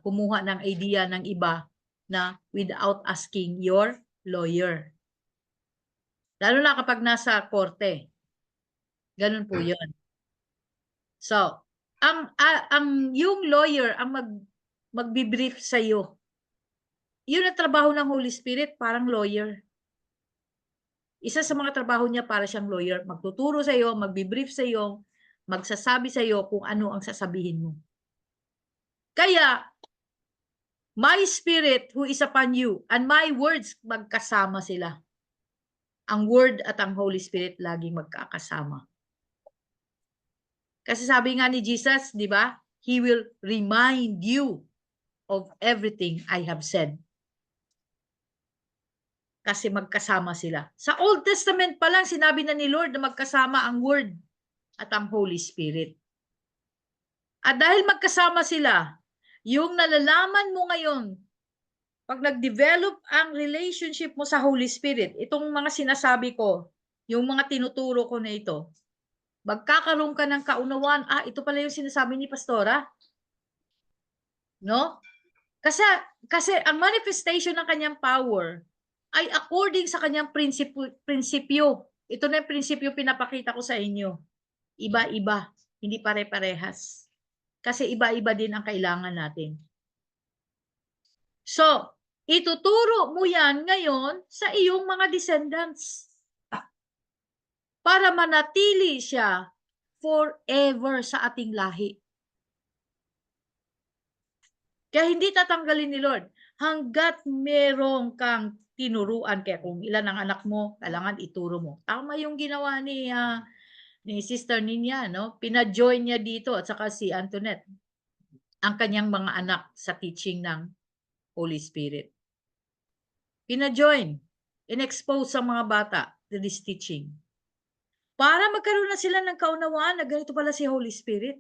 kumuha ng idea ng iba na without asking your lawyer. Lalo na kapag nasa korte. Ganun po 'yon. So, yung lawyer ang magbi-brief sa iyo. 'Yun ang trabaho ng Holy Spirit, parang lawyer. Isa sa mga trabaho niya para siyang lawyer, magtuturo sa iyo, magbi-brief sa iyo, magsasabi sa iyo kung ano ang sasabihin mo. Kaya, my spirit who is upon you and my words, magkasama sila. Ang word at ang Holy Spirit laging magkakasama. Kasi sabi nga ni Jesus, di ba? He will remind you of everything I have said. Kasi magkasama sila. Sa Old Testament pa lang, sinabi na ni Lord na magkasama ang word at ang Holy Spirit. At dahil magkasama sila, yung nalalaman mo ngayon, pag nag-develop ang relationship mo sa Holy Spirit, itong mga sinasabi ko, yung mga tinuturo ko na ito, magkakaroon ka ng kaunawaan, ito pala yung sinasabi ni Pastora. No? Kasi ang manifestation ng kanyang power ay according sa kanyang prinsipyo. Ito na yung prinsipyo pinapakita ko sa inyo. Iba-iba, hindi pare-parehas. Kasi iba-iba din ang kailangan natin. So, ituturo mo yan ngayon sa iyong mga descendants. Para manatili siya forever sa ating lahi. Kaya hindi tatanggalin ni Lord hanggat merong kang tinuruan. Kaya kung ilan ang anak mo, kailangan ituro mo. Tama yung ginawa ni Sister Ninya, no? Pina-join niya dito at saka si Antoinette ang kanyang mga anak sa teaching ng Holy Spirit. Pina-join, in-expose sa mga bata to this teaching. Para magkaroon na sila ng kaunawaan na ganito pala si Holy Spirit.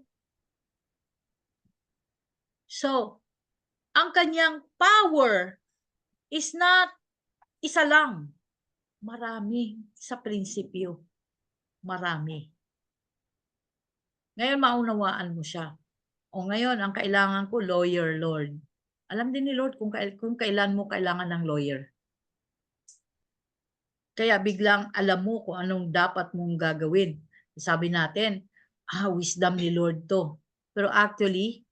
So, ang kanyang power is not isa lang. Marami sa prinsipyo. Marami. Ngayon, maunawaan mo siya. O ngayon, ang kailangan ko, lawyer, Lord. Alam din ni Lord kung kailan mo kailangan ng lawyer. Kaya biglang alam mo kung anong dapat mong gagawin. Sabi natin, wisdom ni Lord to. Pero actually,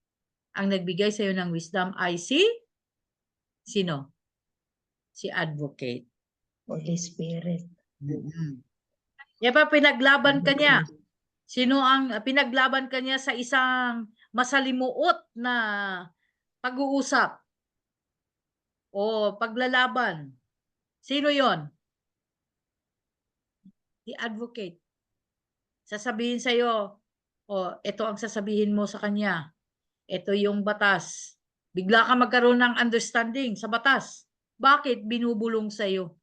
ang nagbigay sa'yo ng wisdom ay sino? Si advocate. Holy Spirit. Kaya pa pinaglaban ka niya. Sino ang pinaglaban ka niya sa isang masalimuot na pag-uusap o paglalaban? Sino yon? The advocate. Sasabihin sa'yo, ito ang sasabihin mo sa kanya. Ito yung batas. Bigla ka magkaroon ng understanding sa batas. Bakit? Binubulong sa'yo.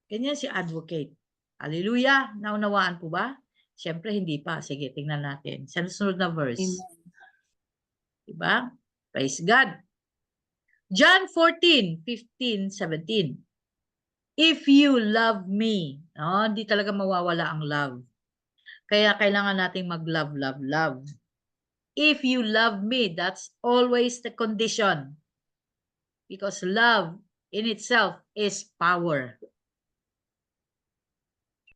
Ganyan si advocate. Hallelujah! Naunawaan po ba? Siyempre, hindi pa. Sige, tingnan natin. Sa sunod na verse. Amen. Diba? Praise God. John 14:15, 17. If you love me, hindi talaga mawawala ang love. Kaya kailangan nating mag-love, love, love. If you love me, that's always the condition. Because love in itself is power.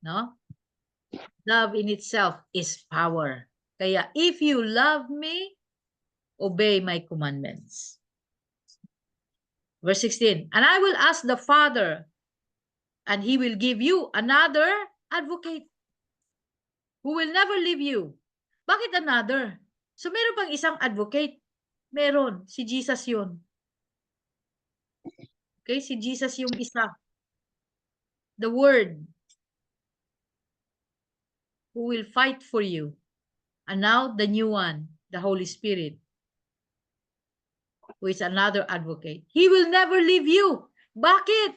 No? Love in itself is power. Kaya if you love me, obey my commandments. Verse 16, and I will ask the Father, and He will give you another advocate who will never leave you. Bakit another? So meron pang isang advocate. Meron. Si Jesus yun. Okay? Si Jesus yung isa. The Word who will fight for you. And now the new one, the Holy Spirit, who is another advocate. He will never leave you. Bakit?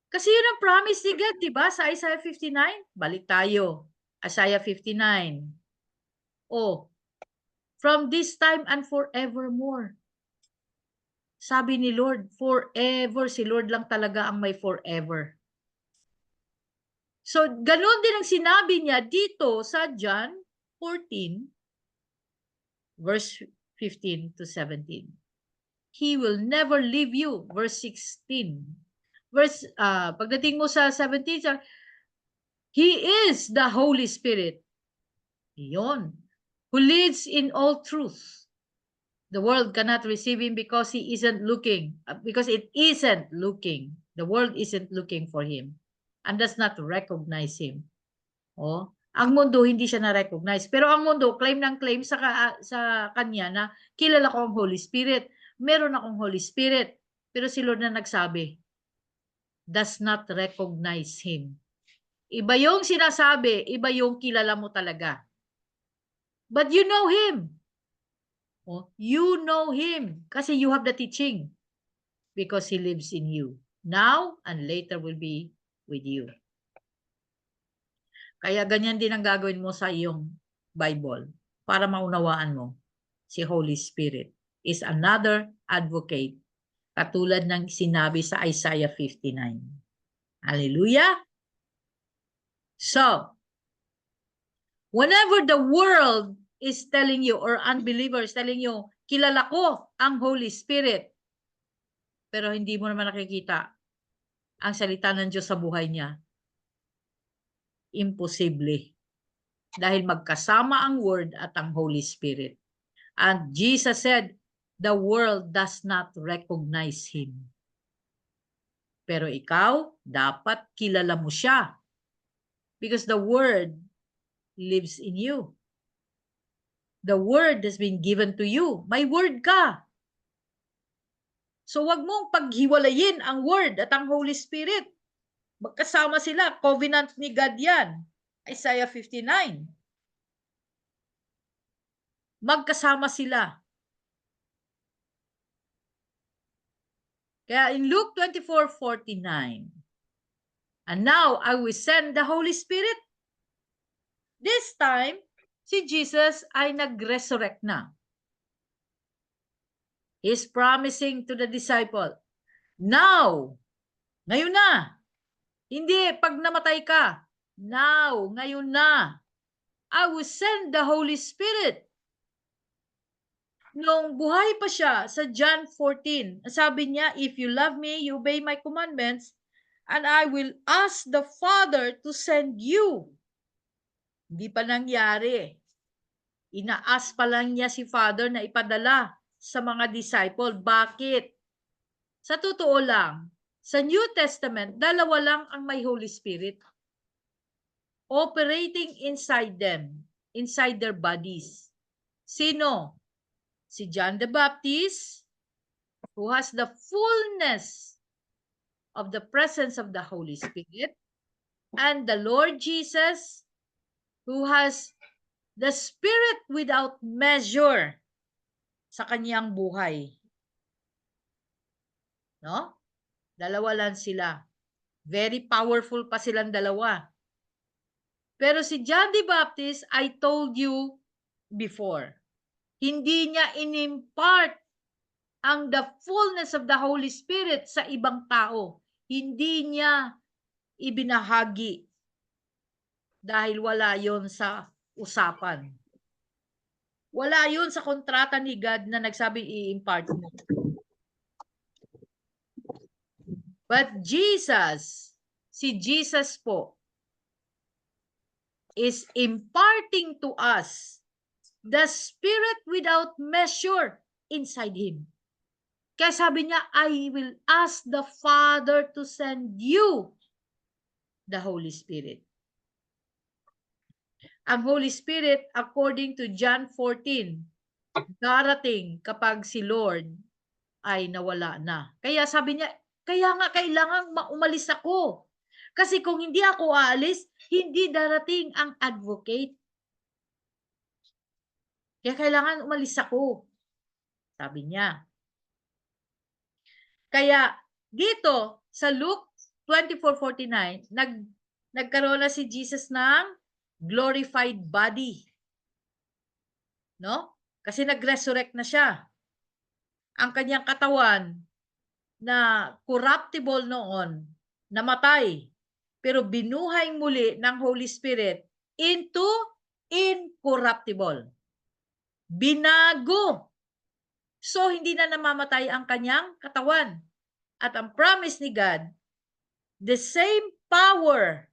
Kasi yun ang promise ni God, diba? Sa Isaiah 59. Balik tayo. Isaiah 59. From this time and forevermore. Sabi ni Lord, forever. Si Lord lang talaga ang may forever. So, ganun din ang sinabi niya dito sa John 14, verse 15 to 17. He will never leave you. Verse 16. Pagdating mo sa 17, He is the Holy Spirit. Yon. Who leads in all truth. The world cannot receive Him because He isn't looking. Because it isn't looking. The world isn't looking for Him. And does not recognize Him. Ang mundo hindi siya na-recognize. Pero ang mundo, claim ng claim sa kanya na kilala ko ang Holy Spirit. Meron akong Holy Spirit. Pero si Lord na nagsabi, does not recognize Him. Iba yung sinasabi, iba yung kilala mo talaga. But you know Him. You know Him kasi you have the teaching. Because He lives in you. Now and later will be with you. Kaya ganyan din ang gagawin mo sa iyong Bible para maunawaan mo si Holy Spirit is another advocate katulad ng sinabi sa Isaiah 59. Hallelujah! So, whenever the world is telling you or unbelievers telling you, kilala ko ang Holy Spirit, pero hindi mo naman nakikita ang salita ng Diyos sa buhay niya, imposible. Dahil magkasama ang Word at ang Holy Spirit. And Jesus said, the world does not recognize Him. Pero ikaw, dapat kilala mo siya. Because the Word lives in you. The Word has been given to you. May Word ka. So wag mong paghiwalayin ang Word at ang Holy Spirit. Magkasama sila. Covenant ni God yan. Isaiah 59. Magkasama sila. Kaya in Luke 24:49, And now I will send the Holy Spirit. This time, si Jesus ay nag-resurrect na. He's promising to the disciple, now, ngayon na. Hindi pag namatay ka. Now, ngayon na. I will send the Holy Spirit. Nung buhay pa siya sa John 14, sabi niya, if you love me, you obey my commandments, and I will ask the Father to send you. Hindi pa nangyari. Ina-ask pa lang niya si Father na ipadala sa mga disciple. Bakit? Sa totoo lang, sa New Testament, dalawa lang ang may Holy Spirit operating inside them, inside their bodies. Sino? Si John the Baptist, who has the fullness of the presence of the Holy Spirit, and the Lord Jesus, who has the Spirit without measure sa kanyang buhay. No? Dalawa lang sila. Very powerful pa silang dalawa. Pero si John the Baptist, I told you before, hindi niya in-impart ang the fullness of the Holy Spirit sa ibang tao. Hindi niya ibinahagi dahil wala yon sa usapan. Wala yon sa kontrata ni God na nagsabi i-impart mo. But Jesus, si Jesus po, is imparting to us the Spirit without measure inside Him. Kaya sabi niya, I will ask the Father to send you the Holy Spirit. Ang Holy Spirit, according to John 14, darating kapag si Lord ay nawala na. Kaya sabi niya, kaya nga kailangan umalis ako. Kasi kung hindi ako aalis, hindi darating ang advocate. Kaya kailangan umalis ako. Sabi niya. Kaya dito sa Luke 24:49, nagkaroon na si Jesus ng glorified body. No? Kasi nag-resurrect na siya. Ang kanyang katawan na corruptible noon, namatay, pero binuhay muli ng Holy Spirit into incorruptible. Binago. So, hindi na namamatay ang kanyang katawan. At ang promise ni God, the same power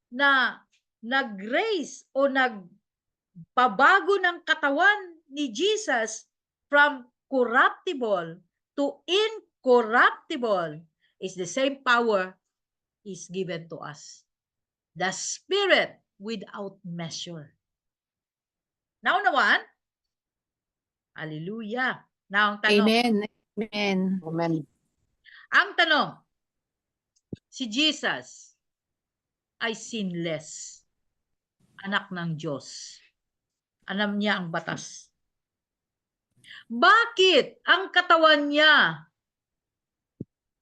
na nag-raise o nagpabago ng katawan ni Jesus from corruptible to incorruptible is the same power is given to us. The Spirit without measure. Naunawaan? Hallelujah. Now, ang tanong. Amen. Amen. Amen. Ang tanong, si Jesus ay sinless. Anak ng Diyos. Alam niya ang batas. Bakit ang katawan niya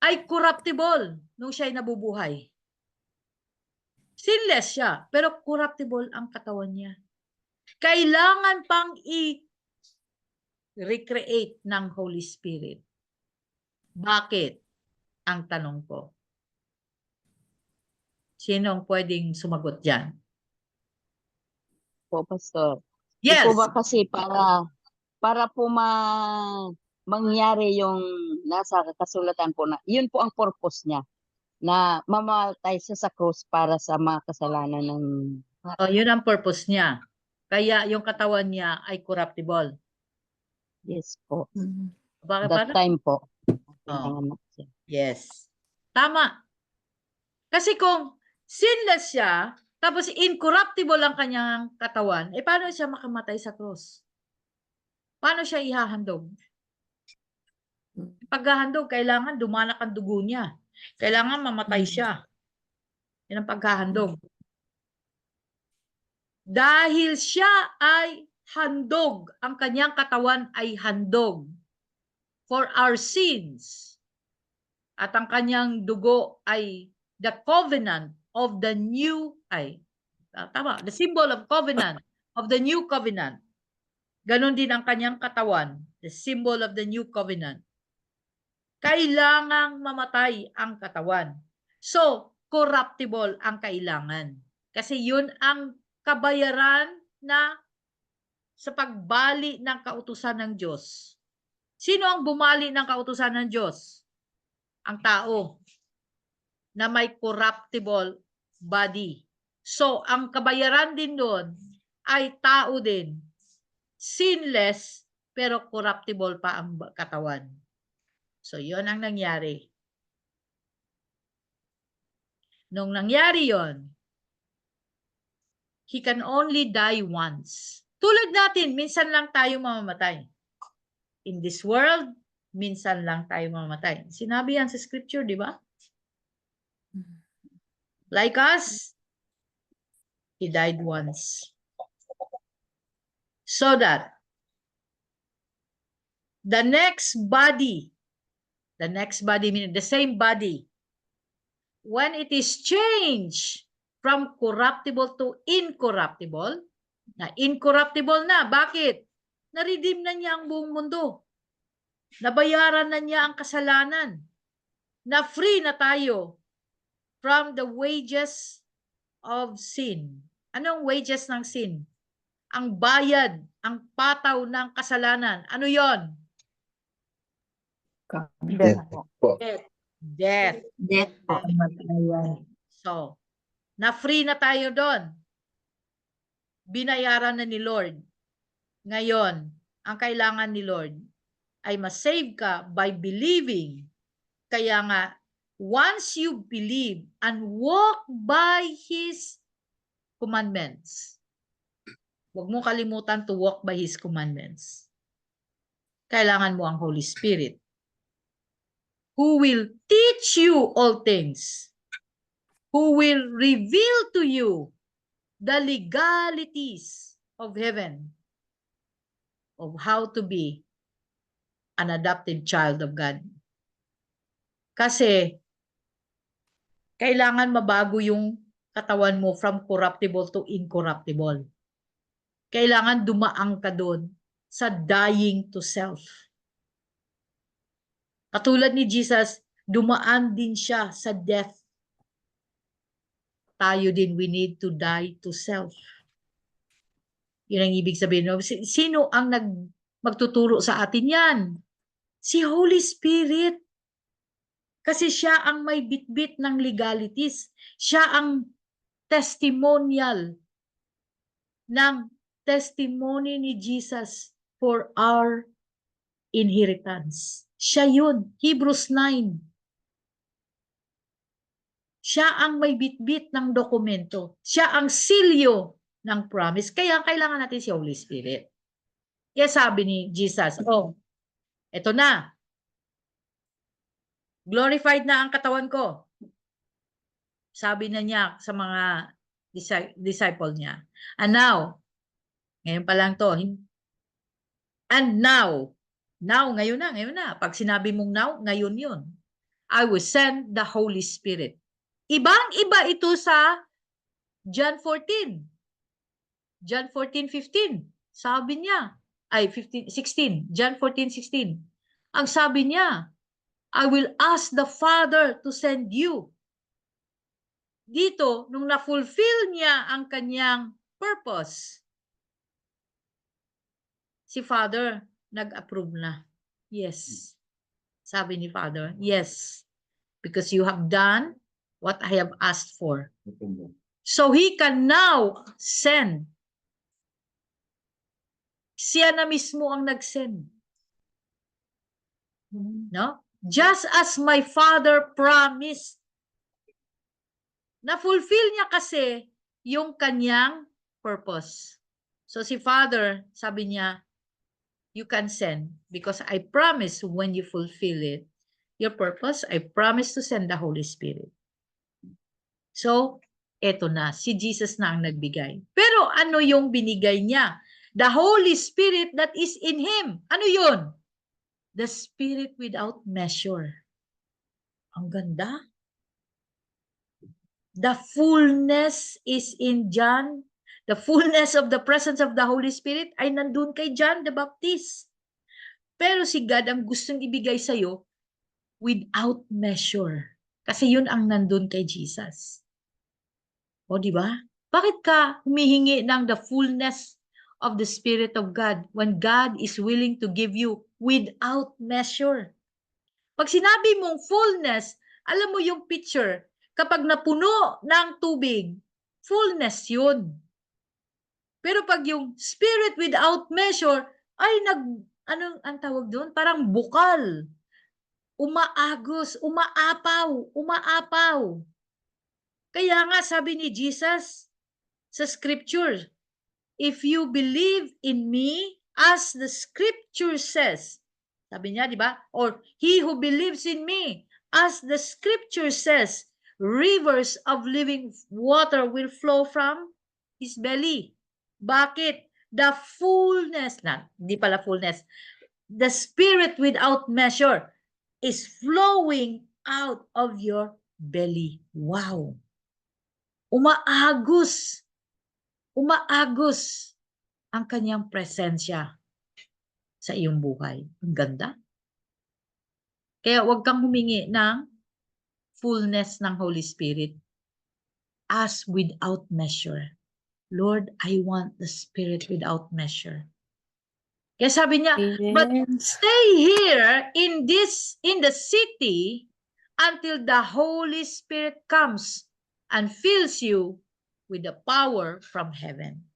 ay corruptible nung siya ay nabubuhay? Sinless siya, pero corruptible ang katawan niya. Kailangan pang i-recreate ng Holy Spirit. Bakit? Ang tanong ko. Sinong pwedeng sumagot dyan? Po, Pastor. Yes. Ito ba kasi para po mangyari yung nasa kasulatan po na, yun po ang purpose niya, na mamatay siya sa krus para sa mga kasalanan ng... Oh, yun ang purpose niya. Kaya yung katawan niya ay corruptible. Yes po. Bakit That time po. Oh. Yes. Tama. Kasi kung sinless siya, tapos incorruptible ang kanyang katawan, eh paano siya makamatay sa cross? Paano siya ihahandog? Paghahandog, kailangan dumanak ang dugo niya. Kailangan mamatay siya. Yan ang paghahandog. Dahil siya ay handog, ang kanyang katawan ay handog for our sins. At ang kanyang dugo ay the covenant of the new, the symbol of covenant of the new covenant. Ganon din ang kanyang katawan, the symbol of the new covenant. Kailangang mamatay ang katawan. So, corruptible ang kailangan. Kasi yun ang kabayaran na sa pagbali ng kautusan ng Diyos. Sino ang bumali ng kautusan ng Diyos? Ang tao na may corruptible body. So, ang kabayaran din doon ay tao din. Sinless, pero corruptible pa ang katawan. So, yun ang nangyari. Nung nangyari yon, he can only die once. Tulad natin, minsan lang tayo mamamatay. In this world, minsan lang tayo mamamatay. Sinabi yan sa scripture, di ba? Like us, he died once. So that the next body meaning the same body, when it is changed from corruptible to incorruptible, na incorruptible na. Bakit? Na-redeem na niya ang buong mundo. Nabayaran na niya ang kasalanan. Na-free na tayo from the wages of sin. Anong wages ng sin? Ang bayad, ang pataw ng kasalanan. Ano yon? Death po. Death. So, na-free na tayo doon. Binayaran na ni Lord. Ngayon, ang kailangan ni Lord ay masave ka by believing. Kaya nga, once you believe and walk by His commandments, huwag mo kalimutan to walk by His commandments. Kailangan mo ang Holy Spirit, who will teach you all things, who will reveal to you the legalities of heaven, of how to be an adopted child of God. Kasi, kailangan mabago yung katawan mo from corruptible to incorruptible. Kailangan dumaan ka doon sa dying to self. Katulad ni Jesus, dumaan din siya sa death. Tayo din, we need to die to self. Yun ang ibig sabihin. Sino ang magtuturo sa atin yan? Si Holy Spirit. Kasi siya ang may bitbit ng legalities. Siya ang testimonial ng testimony ni Jesus for our inheritance. Siya yun. Hebrews 9. Siya ang may bitbit ng dokumento. Siya ang silyo ng promise. Kaya kailangan natin si Holy Spirit. Kaya sabi ni Jesus, eto na. Glorified na ang katawan ko. Sabi na niya sa mga disciple niya. And now, ngayon pa lang to. And now, ngayon na. Pag sinabi mong now, ngayon yun. I will send the Holy Spirit. Ibang-iba ito sa John 14. John 14:15. Sabi niya, 16. John 14:16. Ang sabi niya, I will ask the Father to send you. Dito, nung na-fulfill niya ang kanyang purpose, si Father nag-approve na. Yes. Sabi ni Father, yes. Because you have done what I have asked for. So He can now send. Siya na mismo ang nag-send. No? Just as my Father promised. Na-fulfill niya kasi yung kanyang purpose. So si Father, sabi niya, you can send because I promise when you fulfill it, your purpose, I promise to send the Holy Spirit. So, eto na, si Jesus na ang nagbigay. Pero ano yung binigay niya? The Holy Spirit that is in Him. Ano yun? The Spirit without measure. Ang ganda. The fullness is in John. The fullness of the presence of the Holy Spirit ay nandun kay John the Baptist. Pero si God ang gustong ibigay sa'yo without measure. Kasi yun ang nandun kay Jesus. O, di ba? Bakit ka humihingi ng the fullness of the Spirit of God when God is willing to give you without measure? Pag sinabi mong fullness, alam mo yung picture, kapag napuno ng tubig, fullness yun. Pero pag yung Spirit without measure, ay anong ang tawag doon? Parang bukal. Umaagos, umaapaw. Kaya nga sabi ni Jesus sa scripture, if you believe in me, as the scripture says, sabi niya, di ba? Or he who believes in me, as the scripture says, rivers of living water will flow from his belly. Bakit? The fullness, hindi pala fullness, the Spirit without measure is flowing out of your belly. Wow! Umaagos ang kanyang presensya sa iyong buhay. Ang ganda. Kaya huwag kang humingi ng fullness ng Holy Spirit. Ask without measure. Lord, I want the Spirit without measure. Kaya sabi niya, but stay here in the city until the Holy Spirit comes and fills you with the power from heaven.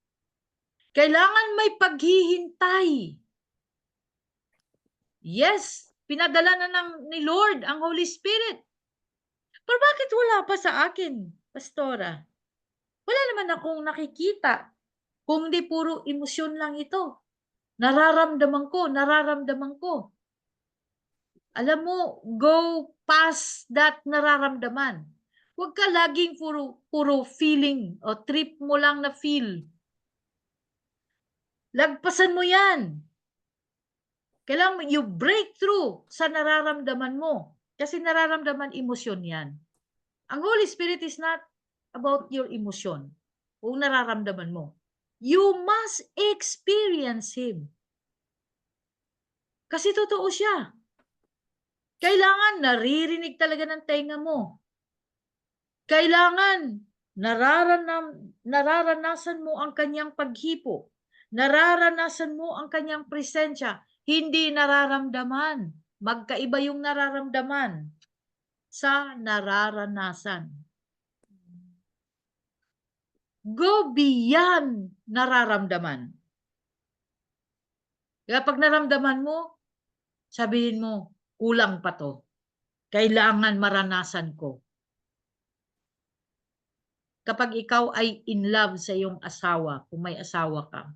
Kailangan may paghihintay. Yes, pinadala na ni Lord ang Holy Spirit. Pero bakit wala pa sa akin, Pastora? Wala naman akong nakikita. Kung di puro emosyon lang ito. Nararamdaman ko. Alam mo, go past that nararamdaman. Huwag ka laging puro feeling o trip mo lang na feel. Lagpasan mo yan. Kailangan you break through sa nararamdaman mo. Kasi nararamdaman, emosyon yan. Ang Holy Spirit is not about your emotion. Kung nararamdaman mo. You must experience Him. Kasi totoo siya. Kailangan naririnig talaga ng tenga mo. Kailangan nararanasan mo ang kanyang paghipo. Nararanasan mo ang kanyang presensya. Hindi nararamdaman. Magkaiba yung nararamdaman sa nararanasan. Go beyond nararamdaman. Kaya pag naramdaman mo, sabihin mo, kulang pa to. Kailangan maranasan ko. Kapag ikaw ay in love sa iyong asawa, kung may asawa ka,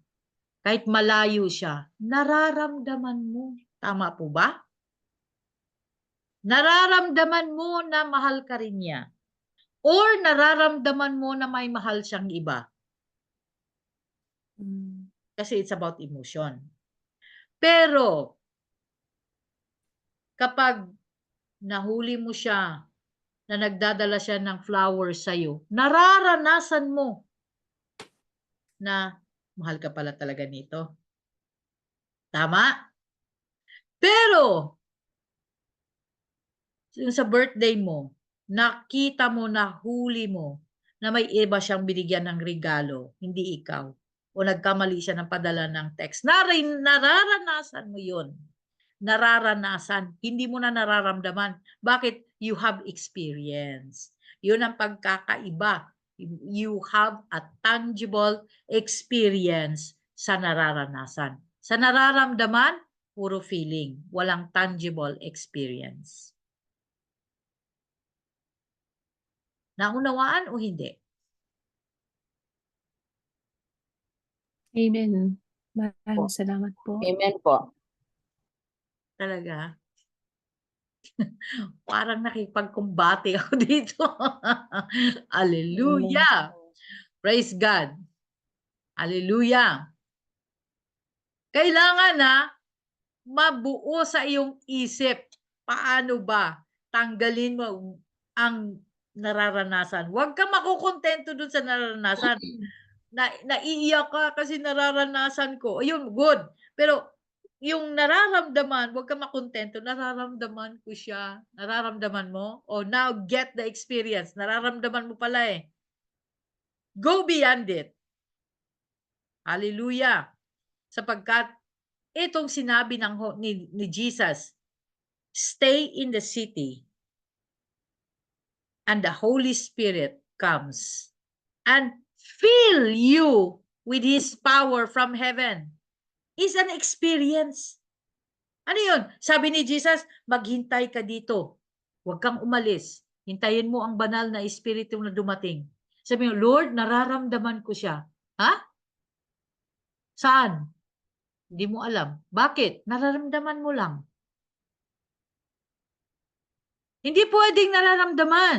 kahit malayo siya, nararamdaman mo. Tama po ba? Nararamdaman mo na mahal ka rin niya. Or nararamdaman mo na may mahal siyang iba. Kasi it's about emotion. Pero, kapag nahuli mo siya na nagdadala siya ng flowers sa'yo, nararanasan mo na mahal ka pala talaga nito. Tama? Pero, sa birthday mo, nakita mo, nahuli mo, na may iba siyang binigyan ng regalo, hindi ikaw. O nagkamali siya ng padala ng text. Nararanasan mo yun. Nararanasan. Hindi mo na nararamdaman. Bakit? You have experience. Yun ang pagkakaiba. You have a tangible experience sa nararanasan. Sa nararamdaman, puro feeling. Walang tangible experience. Naunawaan o hindi? Amen. Maraming salamat po. Amen po. Talaga? Parang nakipagkumbate ako dito. Hallelujah! Praise God! Hallelujah! Kailangan na mabuo sa iyong isip. Paano ba tanggalin mo ang nararanasan. Huwag kang makukontento dun sa nararanasan. Naiiyak ka kasi nararanasan ko. Ayun, good. Pero yung nararamdaman, huwag kang makontento. Nararamdaman ko siya. Nararamdaman mo? Oh, now get the experience. Nararamdaman mo pala eh. Go beyond it. Hallelujah. Sapagkat itong sinabi ni Jesus, stay in the city and the Holy Spirit comes and fill you with His power from heaven. Is an experience. Ano yun? Sabi ni Jesus, maghintay ka dito. Huwag kang umalis. Hintayin mo ang banal na espiritu na dumating. Sabi mo, Lord, nararamdaman ko siya. Ha? Saan? Hindi mo alam. Bakit? Nararamdaman mo lang. Hindi pwedeng nararamdaman.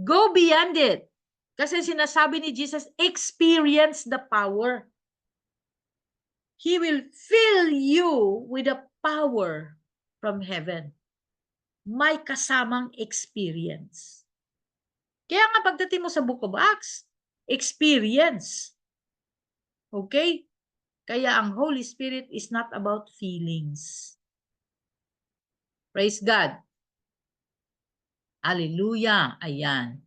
Go beyond it. Kasi sinasabi ni Jesus, experience the power. He will fill you with the power from heaven. May kasamang experience. Kaya nga pagdating mo sa Book of Acts, experience. Okay? Kaya ang Holy Spirit is not about feelings. Praise God. Hallelujah. Ayan.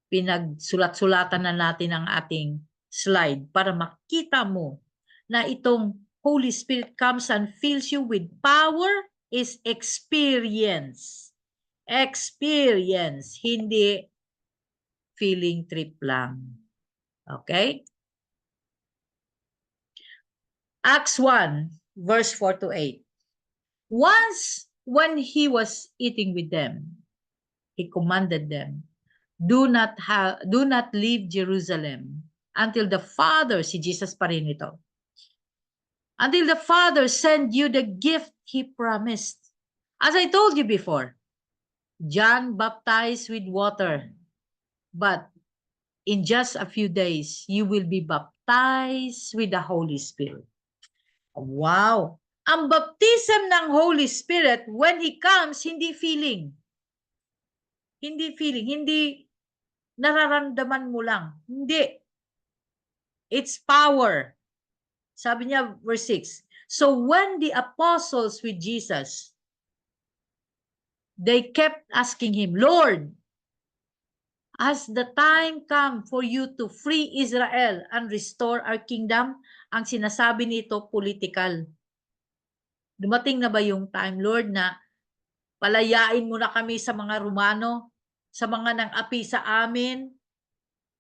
Pinagsulat-sulatan na natin ang ating slide para makita mo na itong Holy Spirit comes and fills you with power is experience. Experience, hindi feeling trip lang. Okay? Acts 1, verse 4 to 8. Once, when he was eating with them, he commanded them, do not leave Jerusalem until the Father, si Jesus pa rin ito, until the Father send you the gift He promised. As I told you before, John baptized with water, but in just a few days, you will be baptized with the Holy Spirit. Wow! Ang baptism ng Holy Spirit, when He comes, hindi feeling. Hindi feeling, hindi nararamdaman mo lang. Hindi. It's power. Sabi niya, verse 6. So when the apostles with Jesus, they kept asking Him, Lord, has the time come for you to free Israel and restore our kingdom? Ang sinasabi nito, political. Dumating na ba yung time, Lord, na palayain mo na kami sa mga Romano, sa mga nang-api sa amin,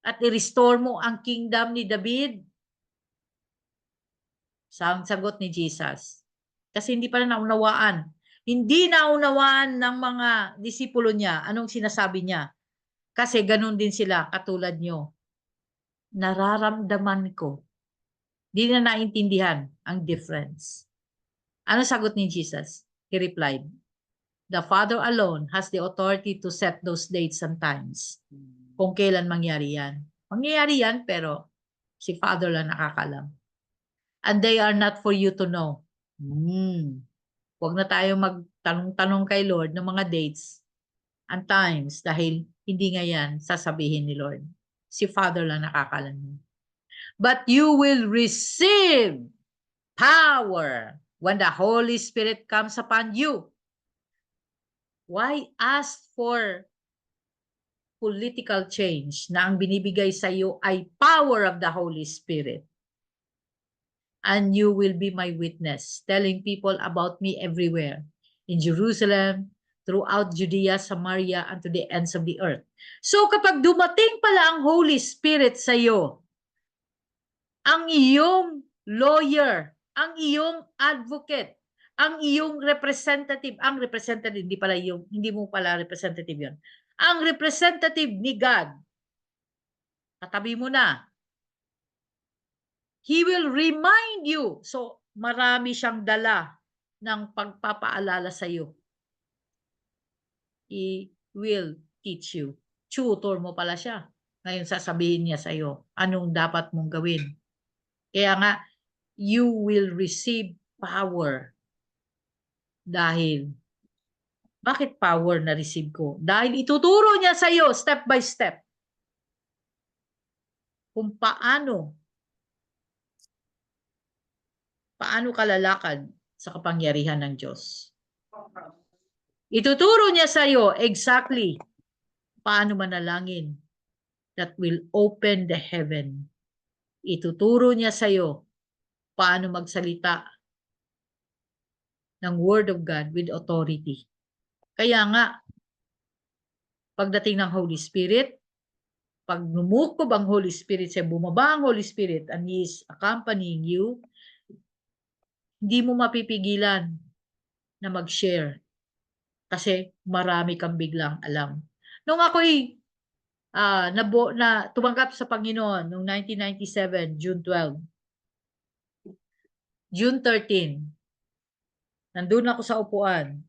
at i-restore mo ang kingdom ni David? Ang sagot ni Jesus. Kasi hindi pa na naunawaan. Hindi naunawaan ng mga disipulo niya anong sinasabi niya. Kasi ganun din sila, katulad nyo. Nararamdaman ko. Hindi na naintindihan ang difference. Ano sagot ni Jesus? He replied, the Father alone has the authority to set those dates and times. Kung kailan mangyari yan. Mangyayari yan, pero si Father lang nakakalam. And they are not for you to know. Huwag na tayo magtanong-tanong kay Lord ng mga dates and times dahil hindi nga yan sasabihin ni Lord. Si Father lang nakakalam. But you will receive power when the Holy Spirit comes upon you. Why ask for political change na ang binibigay sa iyo ay power of the Holy Spirit? And you will be my witness, telling people about me everywhere, in Jerusalem, throughout Judea, Samaria, and to the ends of the earth. So kapag dumating pala ang Holy Spirit sa iyo, ang iyong lawyer, ang iyong advocate, ang iyong representative, hindi mo pala representative yon. Ang representative ni God, katabi mo na, He will remind you. So, marami siyang dala ng pagpapaalala sa iyo. He will teach you. Tutor mo pala siya. Ngayon sasabihin niya sa iyo, anong dapat mong gawin. Kaya nga, you will receive power dahil Bakit power na receive ko? Dahil ituturo niya sa iyo step by step kung paano ka lalakad sa kapangyarihan ng Diyos. Ituturo niya sa iyo exactly paano manalangin that will open the heaven. Ituturo niya sa iyo paano magsalita ng Word of God with authority. Kaya nga, pagdating ng Holy Spirit, pag numukob ang Holy Spirit, bumaba ang Holy Spirit and He is accompanying you, hindi mo mapipigilan na mag-share. Kasi marami kang biglang alam. Nung ako'y tumanggap sa Panginoon noong 1997, June 12. June 13, nandun ako sa upuan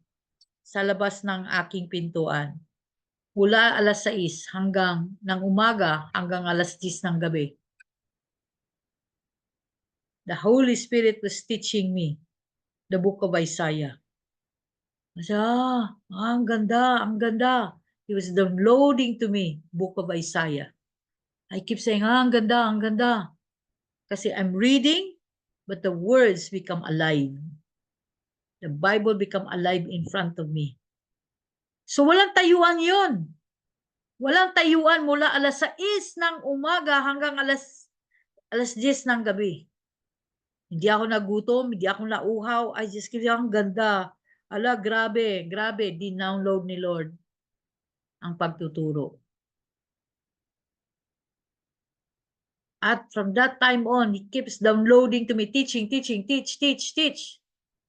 sa labas ng aking pintuan. Mula alas 6 ng umaga hanggang alas 10 ng gabi. The Holy Spirit was teaching me the book of Isaiah. Ang ganda, ang ganda. He was downloading to me book of Isaiah. I keep saying, ang ganda, ang ganda. Kasi I'm reading, but the words become alive. The Bible become alive in front of me. So walang tayuan yun. Walang tayuan mula alas 6 ng umaga hanggang alas 10 ng gabi. Hindi ako nagutom, hindi ako nauhaw. I just keep saying, ang ganda. Ala, grabe, grabe. Dinownload ni Lord ang pagtuturo. At from that time on, He keeps downloading to me, teaching, teach.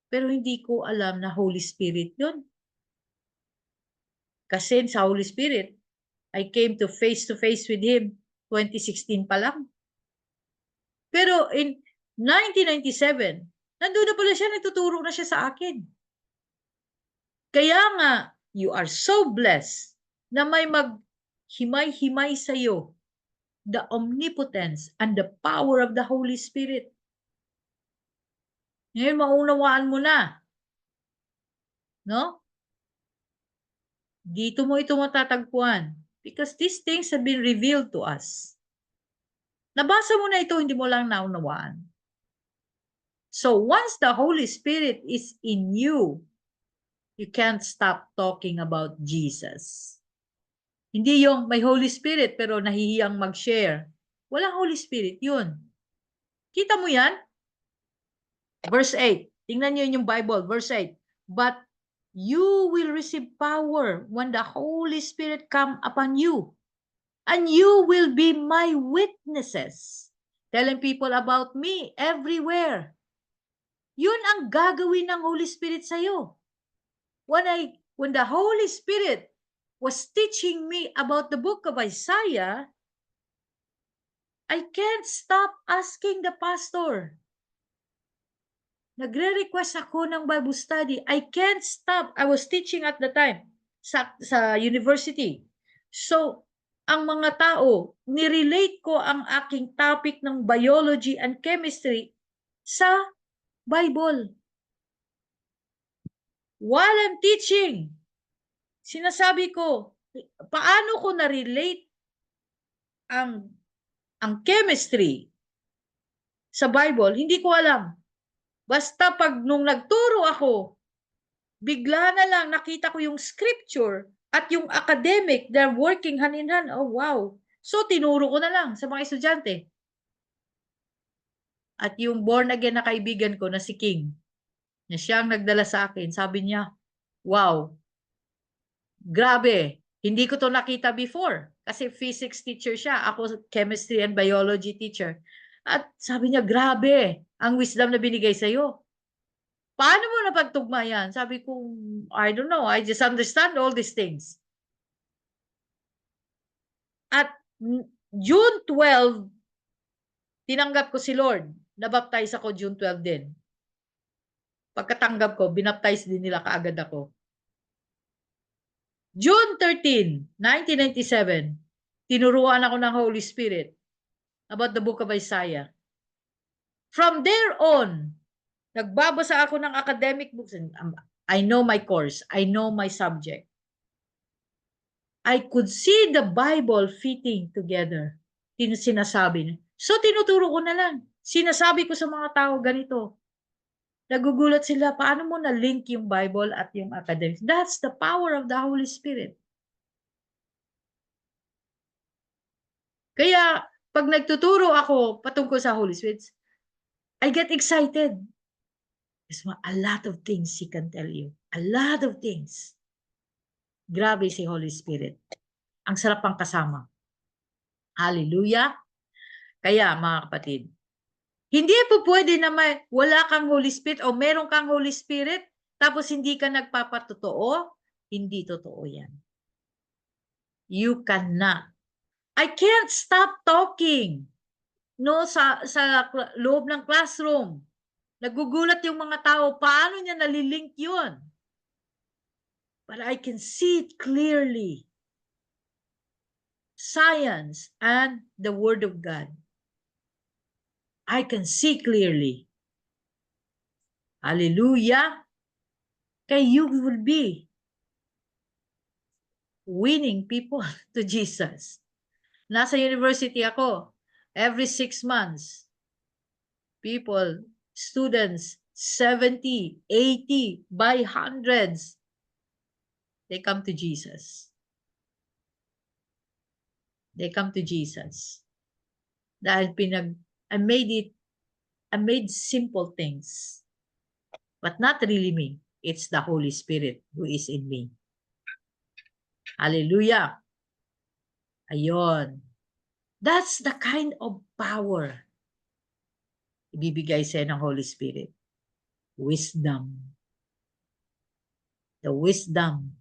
Pero hindi ko alam na Holy Spirit yun. Kasi sa Holy Spirit, I came to face with Him 2016 pa lang. Pero in 1997, nandun na pala siya, nagtuturo na siya sa akin. Kaya nga, you are so blessed na may maghimay-himay sa iyo the omnipotence and the power of the Holy Spirit. Ngayon, maunawaan mo na. No? Dito mo ito matatagpuan. Because these things have been revealed to us. Nabasa mo na ito, hindi mo lang naunawaan. So, once the Holy Spirit is in you, you can't stop talking about Jesus. Hindi yung may Holy Spirit pero nahihiyang mag-share. Walang Holy Spirit yun. Kita mo yan? Verse 8. Tingnan nyo yung Bible. Verse 8. But you will receive power when the Holy Spirit come upon you. And you will be my witnesses. Telling people about me everywhere. Yun ang gagawin ng Holy Spirit sa'yo. When the Holy Spirit was teaching me about the book of Isaiah, I can't stop asking the pastor. Nagre-request ako ng Bible study. I can't stop. I was teaching at the time sa university. So, ang mga tao, nirelate ko ang aking topic ng biology and chemistry sa Bible. While I'm teaching, sinasabi ko, paano ko na-relate ang chemistry sa Bible? Hindi ko alam. Basta pag nung nagturo ako, bigla na lang nakita ko yung scripture at yung academic, they're working hand in hand. Oh, wow. So, tinuro ko na lang sa mga estudyante. At yung born again na kaibigan ko na si King, na siyang nagdala sa akin, sabi niya, wow, grabe, hindi ko to nakita before. Kasi physics teacher siya, ako chemistry and biology teacher. At sabi niya, grabe, ang wisdom na binigay sa'yo. Paano mo napagtugma yan? Sabi ko, I don't know, I just understand all these things. At June 12, tinanggap ko si Lord. Nabaptize ako June 12 din. Pagkatanggap ko, binaptize din nila kaagad ako. June 13, 1997, tinuruan ako ng Holy Spirit about the book of Isaiah. From there on, nagbabasa ako ng academic books. I know my course. I know my subject. I could see the Bible fitting together. Sinasabi niya. So, tinuturo ko na lang. Sinasabi ko sa mga tao ganito. Nagugulat sila, paano mo na-link yung Bible at yung academics? That's the power of the Holy Spirit. Kaya, pag nagtuturo ako patungkol sa Holy Spirit, I get excited. There's a lot of things He can tell you. A lot of things. Grabe si Holy Spirit. Ang sarap ang kasama. Hallelujah. Kaya, mga kapatid, hindi po pwede na wala kang Holy Spirit o meron kang Holy Spirit tapos hindi ka nagpapatotoo. Hindi totoo yan. You cannot. I can't stop talking. No, sa loob ng classroom. Nagugulat yung mga tao. Paano niya nalilink yun? But I can see it clearly. Science and the Word of God. I can see clearly. Hallelujah. Kaya you will be winning people to Jesus. Nasa university ako. Every 6 months, people, students, 70, 80, by hundreds, they come to Jesus. They come to Jesus. Dahil I made simple things. But not really me. It's the Holy Spirit who is in me. Hallelujah. Ayon. That's the kind of power ibibigay sa'yo ng Holy Spirit. Wisdom. The wisdom.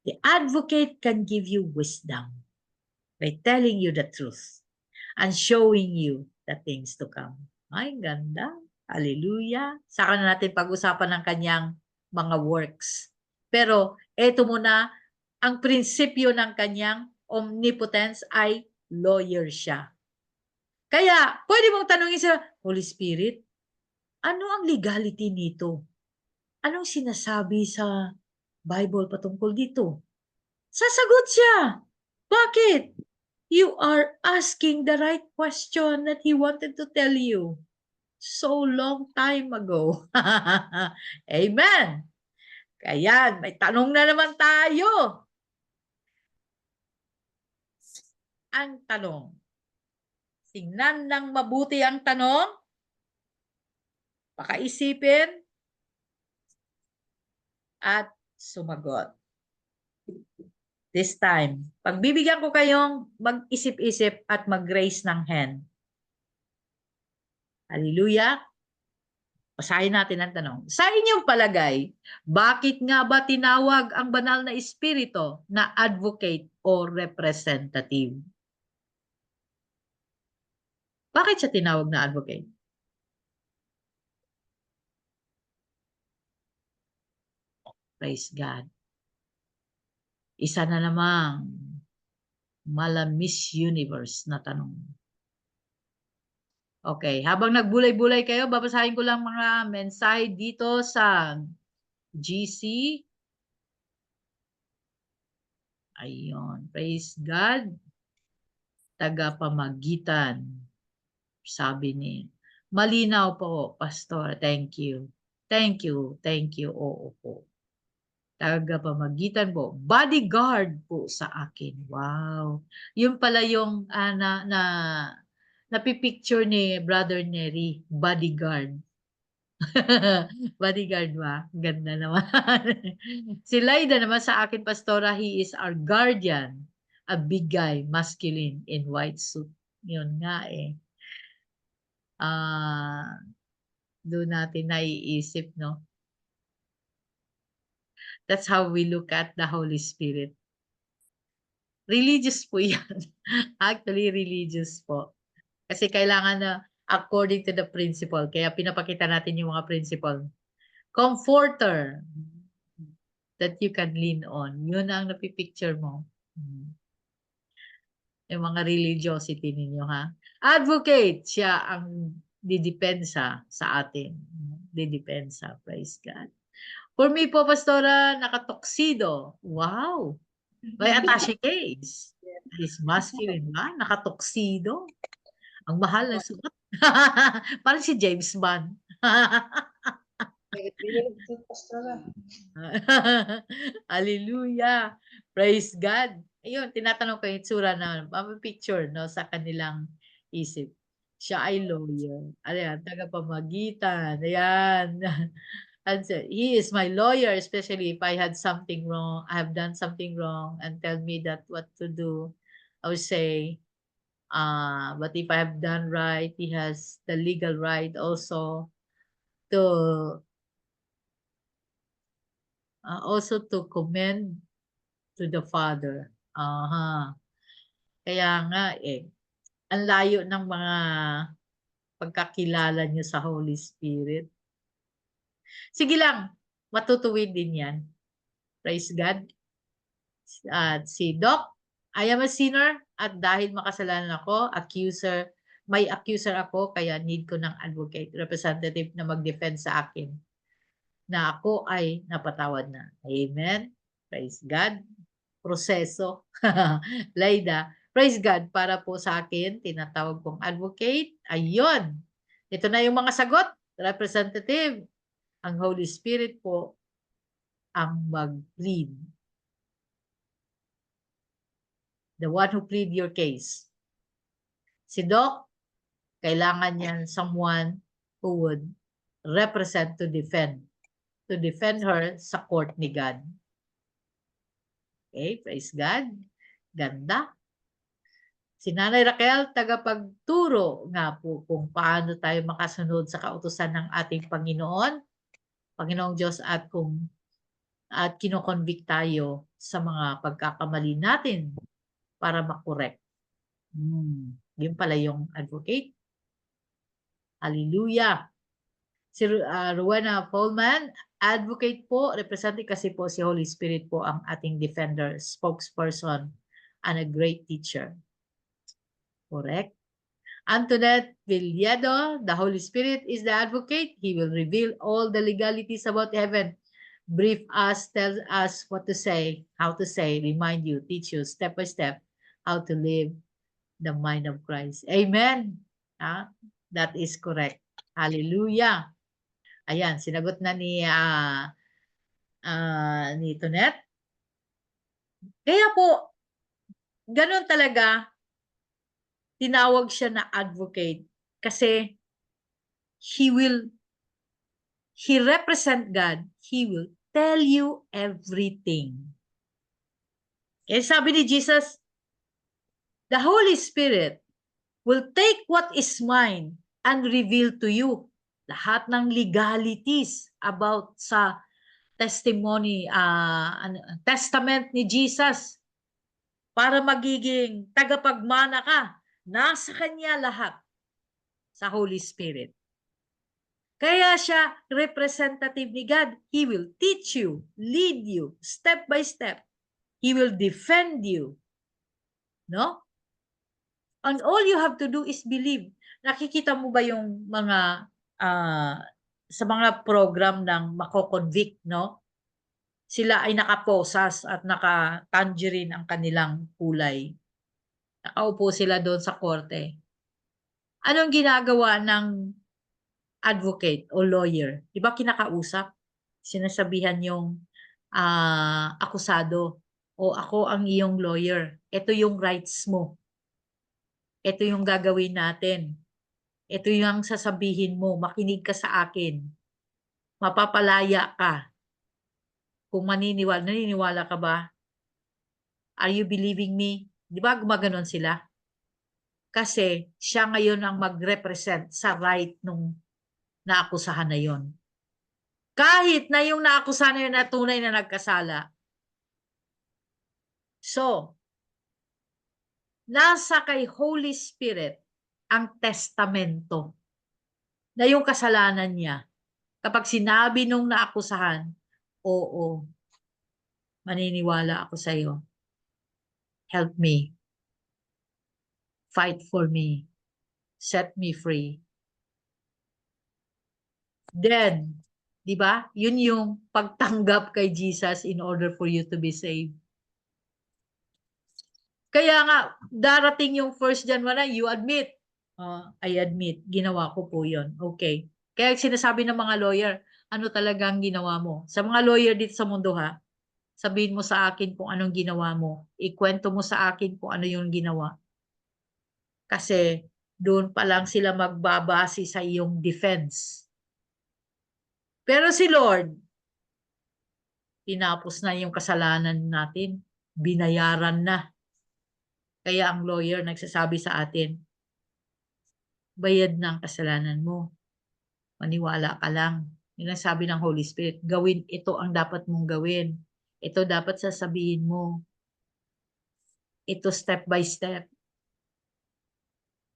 The advocate can give you wisdom by telling you the truth and showing you the things to come. Ay, ganda. Hallelujah. Saka na natin pag-usapan ng kanyang mga works. Pero eto muna, ang prinsipyo ng kanyang omnipotence ay lawyer siya. Kaya, pwede mong tanungin sa Holy Spirit, ano ang legality nito? Anong sinasabi sa Bible patungkol dito? Sasagot siya. Bakit? You are asking the right question that He wanted to tell you so long time ago. Amen. Kaya, may tanong na naman tayo. Ang tanong. Tingnan ng mabuti ang tanong. Pakaisipin. At sumagot. This time, pagbibigyan ko kayong mag-isip-isip at mag-raise ng hand. Hallelujah. Basahin natin ang tanong. Sa inyong palagay, bakit nga ba tinawag ang banal na espiritu na advocate o representative? Bakit siya tinawag na advocate? Praise God. Isa na namang Miss Universe na tanong. Okay, habang nagbulay-bulay kayo, babasahin ko lang mga mensahe dito sa GC. Ayun, praise God. Tagapamagitan. Sabi ni, malinaw po, Pastor. Thank you. Thank you. Thank you. Oo po. Tagapamagitan po. Bodyguard po sa akin. Wow. Yun pala yung napipicture ni Brother Neri. Bodyguard. Bodyguard ba? Ganda naman. Si Laida naman sa akin, Pastora, he is our guardian. A big guy, masculine, in white suit. Yun nga eh. Doon natin naiisip, no? That's how we look at the Holy Spirit. Religious po yan. Actually, religious po. Kasi kailangan na according to the principle. Kaya pinapakita natin yung mga principle. Comforter that you can lean on. Yun ang napipicture mo. Yung mga religiosity ninyo, ha? Advocate, siya ang didepensa sa atin. Didepensa, praise God. For me po, Pastora, nakatoksido. Wow! May attache case. Is masculine ba? Nakatoksido. Ang mahal na suot. Parang si James Bond. Hallelujah. Praise God. Ayun, tinatanong ko yung itsura na picture no, sa kanilang isip. Siya ay lawyer. Ayan, tagapamagitan. Ayan. And so, he is my lawyer, especially if I had something wrong, I have done something wrong, and tell me that what to do. I would say, but if I have done right, he has the legal right also to commend to the Father. Aha. Kaya nga ang layo ng mga pagkakilala niyo sa Holy Spirit. Sige lang, matutuwid din yan. Praise God. At si Doc, I am a sinner at dahil makasalanan ako, may accuser ako, kaya need ko ng advocate, representative na mag-defend sa akin na ako ay napatawad na. Amen. Praise God. Proseso. Laida. Praise God. Para po sa akin, tinatawag kong advocate. Ayun. Ito na yung mga sagot. Representative. Ang Holy Spirit po ang mag-plead. The one who plead your case. Si Doc, kailangan niyan someone who would represent to defend her sa court ni God. Okay, praise God. Ganda. Si Nanay Raquel, tagapagturo nga po kung paano tayo makasunod sa kautusan ng ating Panginoong Diyos at kinoconvict tayo sa mga pagkakamali natin para makorek. Yun pala yung advocate. Hallelujah. Si Rowena Pullman, advocate po, representative kasi po si Holy Spirit po ang ating defender, spokesperson, and a great teacher. Correct. Antoinette Villedo, the Holy Spirit is the advocate. He will reveal all the legalities about heaven. Brief us, tell us what to say, how to say, remind you, teach you step by step how to live the mind of Christ. Amen. That is correct. Hallelujah. Ayan, sinagot na ni Tonet. Kaya po, ganun talaga, tinawag siya na advocate kasi he represent God. He will tell you everything. Eh, sabi ni Jesus, the Holy Spirit will take what is mine and reveal to you lahat ng legalities about sa testament ni Jesus para magiging tagapagmana ka. Nasa kanya lahat sa Holy Spirit. Kaya siya representative ni God. He will teach you, lead you, step by step. He will defend you. No? And all you have to do is believe. Nakikita mo ba yung mga sa mga program ng mako-convict, no? Sila ay nakaposas at naka-tangerine ang kanilang kulay. Nakaupo sila doon sa korte. Anong ginagawa ng advocate o lawyer? Di ba kinakausap? Sinasabihan yung akusado, o ako ang iyong lawyer. Ito yung rights mo. Ito yung gagawin natin. Ito yung sasabihin mo. Makinig ka sa akin. Mapapalaya ka. Kung naniniwala ka ba? Are you believing me? Di ba gumaganon sila? Kasi siya ngayon ang mag-represent sa right nung naakusahan na yon. Kahit na yung naakusahan na yun na tunay na nagkasala. So, nasa kay Holy Spirit ang testamento na yung kasalanan niya. Kapag sinabi nung naakusahan, oo, maniniwala ako sa iyo. Help me. Fight for me. Set me free. Dead. Di ba? Yun yung pagtanggap kay Jesus in order for you to be saved. Kaya nga, darating yung 1 John 1, you admit. I admit, ginawa ko po yun. Okay. Kaya sinasabi ng mga lawyer, ano talagang ginawa mo? Sa mga lawyer dito sa mundo ha, sabihin mo sa akin kung anong ginawa mo. Ikwento mo sa akin kung ano yung ginawa. Kasi doon pa lang sila magbabase sa iyong defense. Pero si Lord, tinapos na yung kasalanan natin. Binayaran na. Kaya ang lawyer nagsasabi sa atin, bayad na ang kasalanan mo. Maniwala ka lang. Yun ang sabi ng Holy Spirit. Gawin, ito ang dapat mong gawin. Ito dapat sasabihin mo. Ito step by step.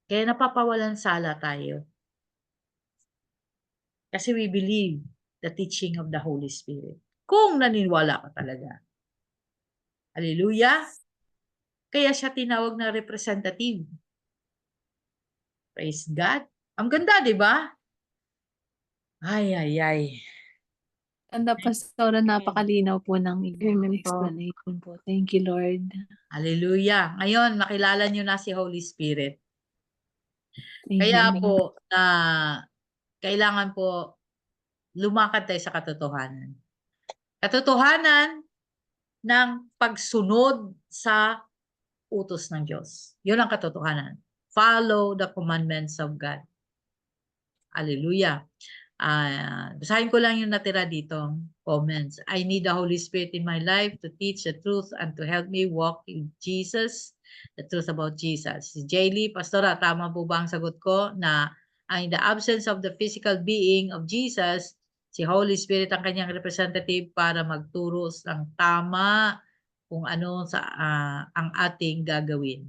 Kaya napapawalan sala tayo. Kasi we believe the teaching of the Holy Spirit. Kung naniniwala ka talaga. Hallelujah! Kaya siya tinawag na representative. Praise God. Ang ganda, di ba? Ay, ay, ay. Ganda, Pastora, napakalinaw po ng explanation po. Thank you, Lord. Hallelujah. Ngayon, makilala nyo na si Holy Spirit. Amen. Kaya po, kailangan po lumakad tayo sa katotohanan. Katotohanan ng pagsunod sa utos ng Diyos. Yun ang katotohanan. Follow the commandments of God. Hallelujah. Basahin ko lang yung natira dito. Comments. I need the Holy Spirit in my life to teach the truth and to help me walk in Jesus, the truth about Jesus. Si Jaylee, Pastora, tama po ba ang sagot ko na in the absence of the physical being of Jesus, si Holy Spirit ang kanyang representative para magturo ng tama kung ano ang ating gagawin.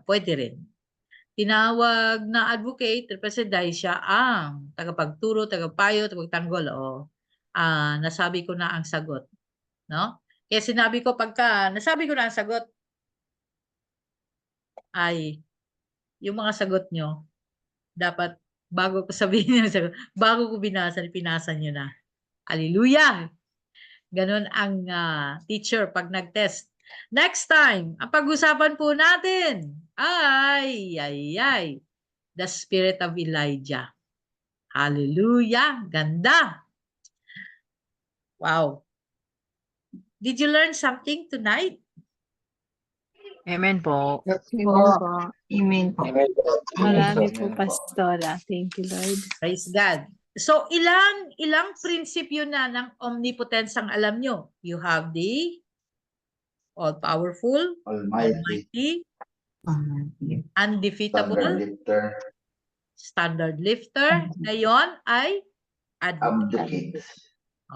Pwede rin. Tinawag na advocate, represent dahil siya ang tagapagturo, tagapayo, tagapagtanggol. Nasabi ko na ang sagot. No? Kaya sinabi ko nasabi ko na ang sagot, ay, yung mga sagot nyo, dapat bago ko sabihin yung sagot, bago ko pinasa nyo na. Hallelujah! Ganon ang teacher pag nag-test. Next time, ang pag-usapan po natin ay, the spirit of Elijah. Hallelujah! Ganda! Wow! Did you learn something tonight? Amen po. Amen po. Marami po, Pastora. Thank you, Lord. Praise God. So, ilang prinsipyo na ng omnipotence ang alam nyo? You have the all-powerful, almighty, undefeatable, standard lifter. Ngayon ay advocate.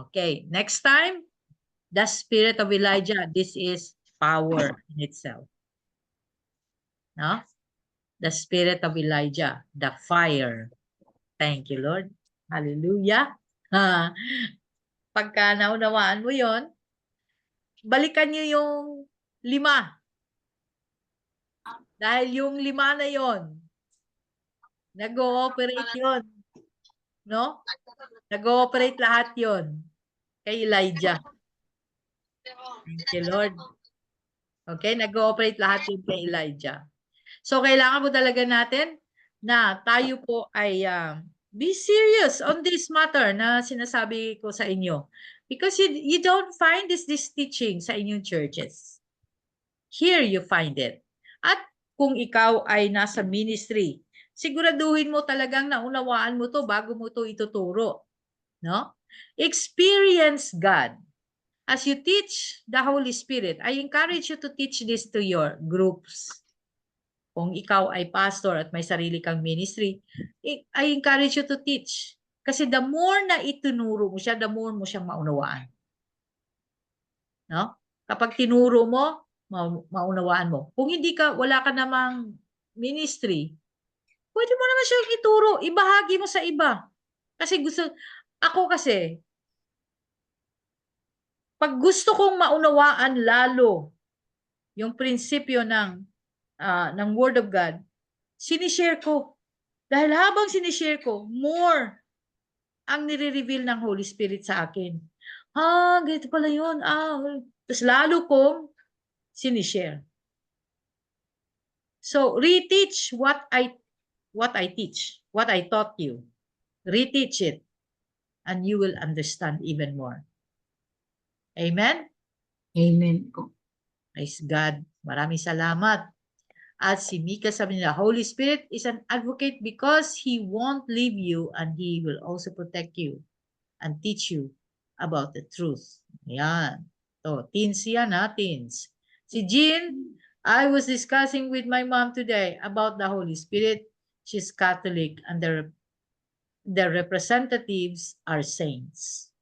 Okay, next time, the spirit of Elijah. This is power in itself. No? The spirit of Elijah, the fire. Thank you, Lord. Hallelujah. Pagka naunawaan mo yon, balikan nyo yung 5. Dahil yung 5 na yon, nag-ooperate yon. No? Nag-ooperate lahat yon kay Elijah. Thank you, Lord. Okay, nag-ooperate lahat yun kay Elijah. So, kailangan po talaga natin na tayo po ay be serious on this matter na sinasabi ko sa inyo. Because you don't find this teaching sa inyong churches. Here you find it. At kung ikaw ay nasa ministry, siguraduhin mo talagang naunawaan mo to bago mo to ituturo. No? Experience God. As you teach the Holy Spirit, I encourage you to teach this to your groups. Kung ikaw ay pastor at may sarili kang ministry, I encourage you to teach. Kasi the more na itunuro mo siya, the more mo siyang maunawaan. No? Kapag tinuro mo, maunawaan mo. Kung hindi ka, wala ka namang ministry, pwede mo naman siyang ituro, ibahagi mo sa iba. Kasi ako kasi, pag gusto kong maunawaan lalo yung prinsipyo ng Word of God, sinishare ko. Dahil habang sinishare ko, more ang nire-reveal ng Holy Spirit sa akin. Ganito pala yun. Tapos lalo kong sinishare. So, reteach what I teach, what I taught you. Reteach it, and you will understand even more. Amen? Amen po. Praise God. Maraming salamat. At si Mika sabi nila, Holy Spirit is an advocate because He won't leave you and He will also protect you and teach you about the truth. Yan. So, teens yan ha, teens. Si Jean, I was discussing with my mom today about the Holy Spirit. She's Catholic and the representatives are saints.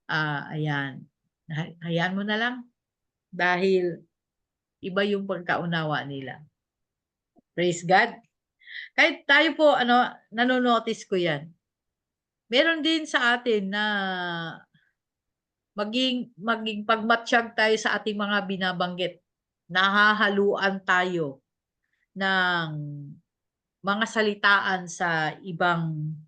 Ayan. Hayaan mo na lang. Dahil iba yung pagkaunawa nila. Praise God. Kahit tayo po, nanonotice ko yan. Meron din sa atin na maging pagmatsyag tayo sa ating mga binabanggit. Nahahaluan tayo ng mga salitaan sa ibang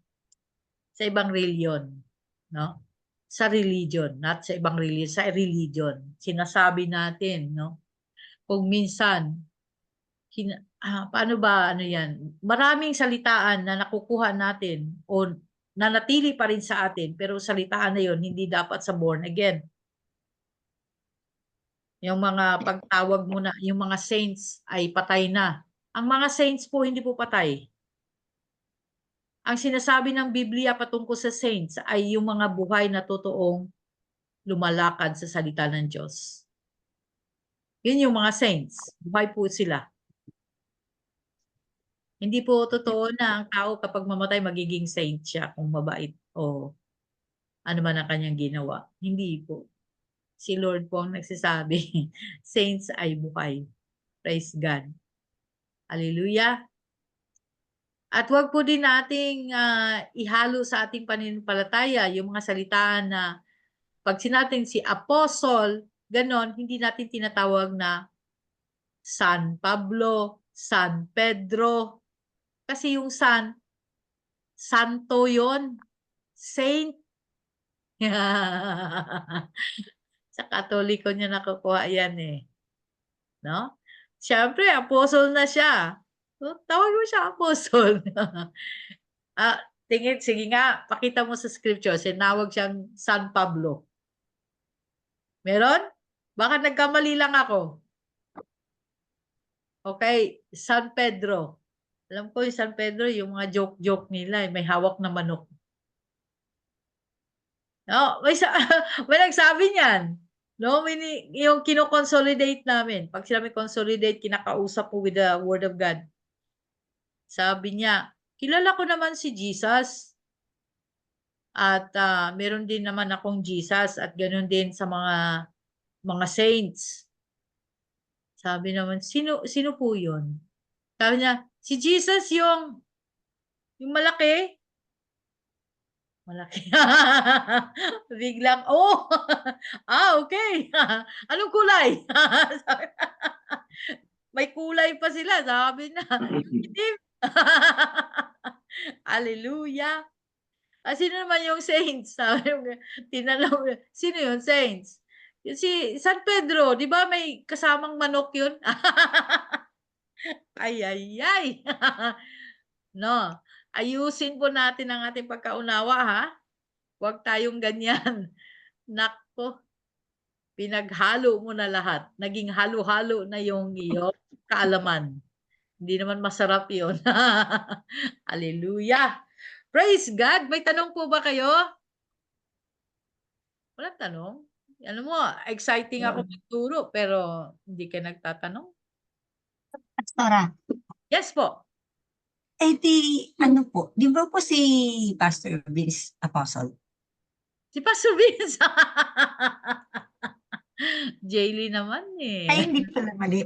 reliyon, no? Sa religion, not sa ibang religion, sa religion. Sinasabi natin, no? Kung minsan, paano ba, yan? Maraming salitaan na nakukuha natin o nanatili pa rin sa atin, pero salitaan na yon hindi dapat sa born again. Yung mga pagtawag mo na, yung mga saints ay patay na. Ang mga saints po hindi po patay. Ang sinasabi ng Biblia patungkol sa saints ay yung mga buhay na totoong lumalakad sa salita ng Diyos. Yun yung mga saints. Buhay po sila. Hindi po totoo na ang tao kapag mamatay magiging saint siya kung mabait o ano man ang kanyang ginawa. Hindi po. Si Lord po ang nagsasabi, saints ay buhay. Praise God. Hallelujah. At wag po din nating ihalo sa ating pananampalataya yung mga salitaan na pag sinabing si Apostle, ganon, hindi natin tinatawag na San Pablo, San Pedro. Kasi yung San, santo yon, saint. Sa Katoliko niya nakukuha yan eh. No? Siyempre, apostle na siya. So, tawag mo siya apostle. Sige nga, pakita mo sa scripture, sinawag siyang San Pablo. Meron? Baka nagkamali lang ako. Okay, San Pedro. Alam ko yung San Pedro, yung mga joke-joke nila, may hawak na manok. No, may nagsabi niyan. No, yung kino-consolidate namin. Pag sinabi consolidate, kinakausap po with the Word of God. Sabi niya, kilala ko naman si Jesus. At meron din naman akong Jesus at ganoon din sa mga saints. Sabi naman, sino po yun? Sabi niya, si Jesus yung malaki. Malaki. Biglang, okay. Anong kulay? May kulay pa sila. Sabi na, itim. Hallelujah. Sino naman yung saints? Tinanong, sino yung saints? Si San Pedro, di ba may kasamang manok yun? Ay. No. Ayusin po natin ang ating pagkaunawa, ha? Huwag tayong ganyan. Nako, pinaghalo mo na lahat. Naging halo-halo na yung iyong kaalaman. Hindi naman masarap yun. Hallelujah. Praise God. May tanong po ba kayo? Walang tanong? Ano mo, exciting ako magturo, pero hindi ka nagtatanong? Pastora, Yes po. ano po, di ba po si Pastor Vince Apostle? Si Pastor Vince. Jaylee naman eh. Ay, hindi pala, mali.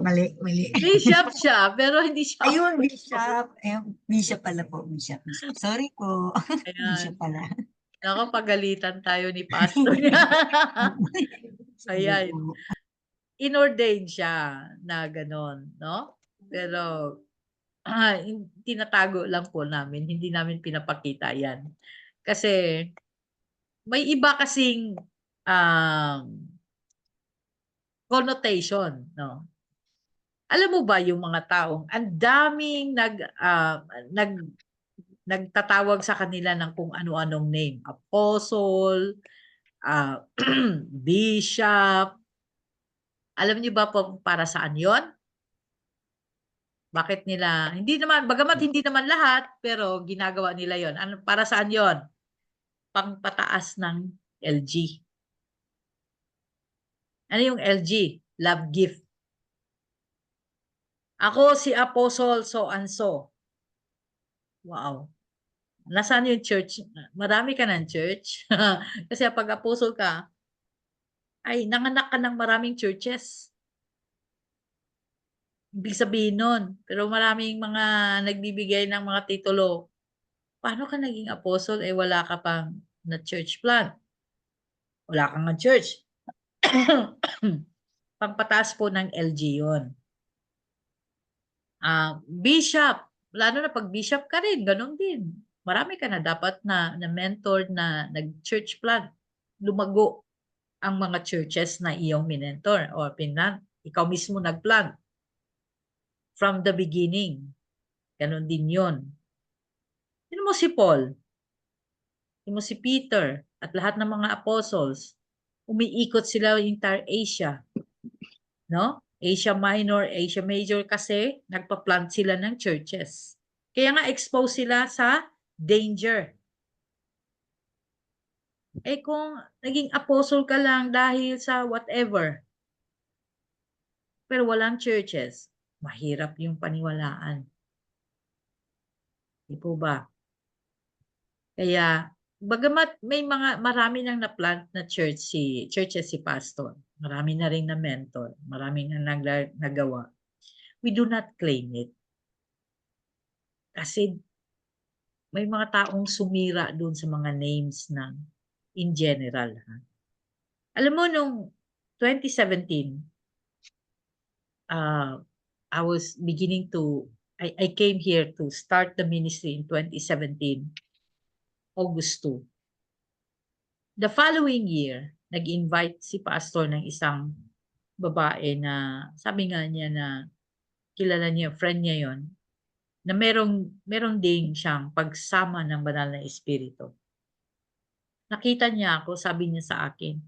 Bishop siya, pero hindi siya. Ayun, Bishop. Ayun, Bishop pala po, Bishop. Sorry po. Bishop pala. Nako, pagalitan tayo ni Pastor. Ayan. Inordain siya na gano'n, no? Pero tinatago lang po namin, hindi namin pinapakita yan. Kasi may iba kasing connotation, no? Alam mo ba yung mga taong ang daming nagtatawag sa kanila ng kung ano-anong name, apostle, bishop. Alam niyo ba po para saan 'yon? Bakit nila hindi naman bagamat hindi naman lahat, pero ginagawa nila 'yon. Ano para saan 'yon? Pangpataas ng LG. Ano yung LG? Love gift. Ako si Apostle so and so. Wow. Nasaan yung church? Marami ka ng church. Kasi pag apostle ka, ay nanganak ka ng maraming churches. Ibig sabihin nun. Pero maraming mga nagbibigay ng mga titulo. Paano ka naging apostle? Eh wala ka pang na church plant. Wala kang nga church. Pangpataas po ng LG yun. Bishop. Lalo na pag bishop ka rin, ganun din. Marami ka na dapat na mentor na nag-church plant. Lumago ang mga churches na iyong minentor o ikaw mismo nag-plant. From the beginning. Ganun din yun. Sino mo si Paul? Sino mo si Peter? At lahat ng mga apostles. Umiikot sila yung entire Asia. No? Asia Minor, Asia Major kasi nagpa-plant sila ng churches. Kaya nga expose sila sa danger. Eh kung naging apostle ka lang dahil sa whatever, pero walang churches, mahirap yung paniwalaan. Di po ba? Kaya, bagamat may marami nang na-plant na churches si pastor, marami na rin na mentor, marami na nagawa. We do not claim it. Kasi may mga taong sumira doon sa mga names ng in general. Ha? Alam mo, nung 2017, I was beginning to, I came here to start the ministry in 2017, August 2. The following year, nag-invite si pastor ng isang babae na sabi nga niya na kilala niya, friend niya yon, na meron ding siyang pagsama ng banal na espiritu. Nakita niya ako, sabi niya sa akin,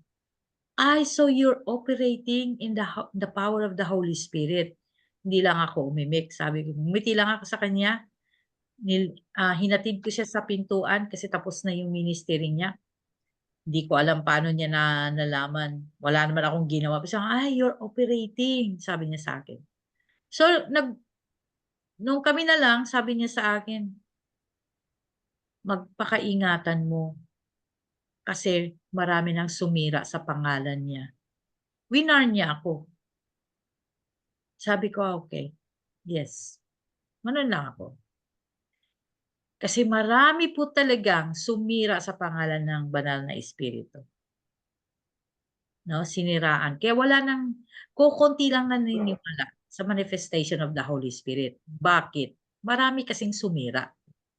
so you're operating in the power of the Holy Spirit. Hindi lang ako umimik. Sabi ko, umiti lang ako sa kanya. Hinatid ko siya sa pintuan kasi tapos na yung ministry niya. Hindi ko alam paano niya nalaman. Wala naman akong ginawa. Sabi, you're operating. Sabi niya sa akin. So, nung kami na lang, sabi niya sa akin, magpakaingatan mo. Kasi marami nang sumira sa pangalan niya. Winar niya ako. Sabi ko, okay. Yes. Ganun lang ako. Kasi marami po talagang sumira sa pangalan ng banal na espiritu. No, siniraan. Kaya wala nang, kukunti lang naniniwala sa manifestation of the Holy Spirit. Bakit? Marami kasing sumira.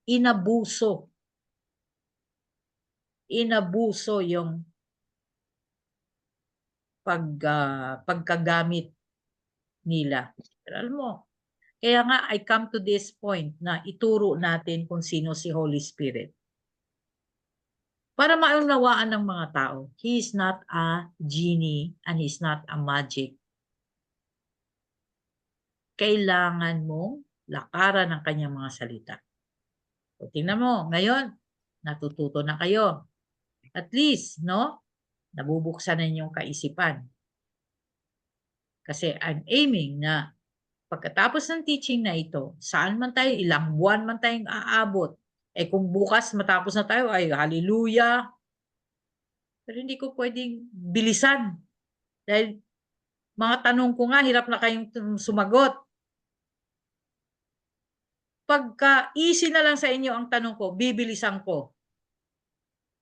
Inabuso. Inabuso yung pagkagamit nila. Pero alam mo, kaya nga I come to this point na ituro natin kung sino si Holy Spirit. Para maunawaan ng mga tao, He is not a genie and He is not a magic. Kailangan mong lakaran ng kanyang mga salita. So, tingnan mo, ngayon, natututo na kayo. At least, no? Nabubuksan na inyong kaisipan. Kasi I'm aiming na pagkatapos ng teaching na ito, saan man tayo, ilang buwan man tayong aabot, eh kung bukas matapos na tayo, ay hallelujah. Pero hindi ko pwedeng bilisan. Dahil mga tanong ko nga, hirap na kayong sumagot. Pagka easy na lang sa inyo ang tanong ko, bibilisan ko.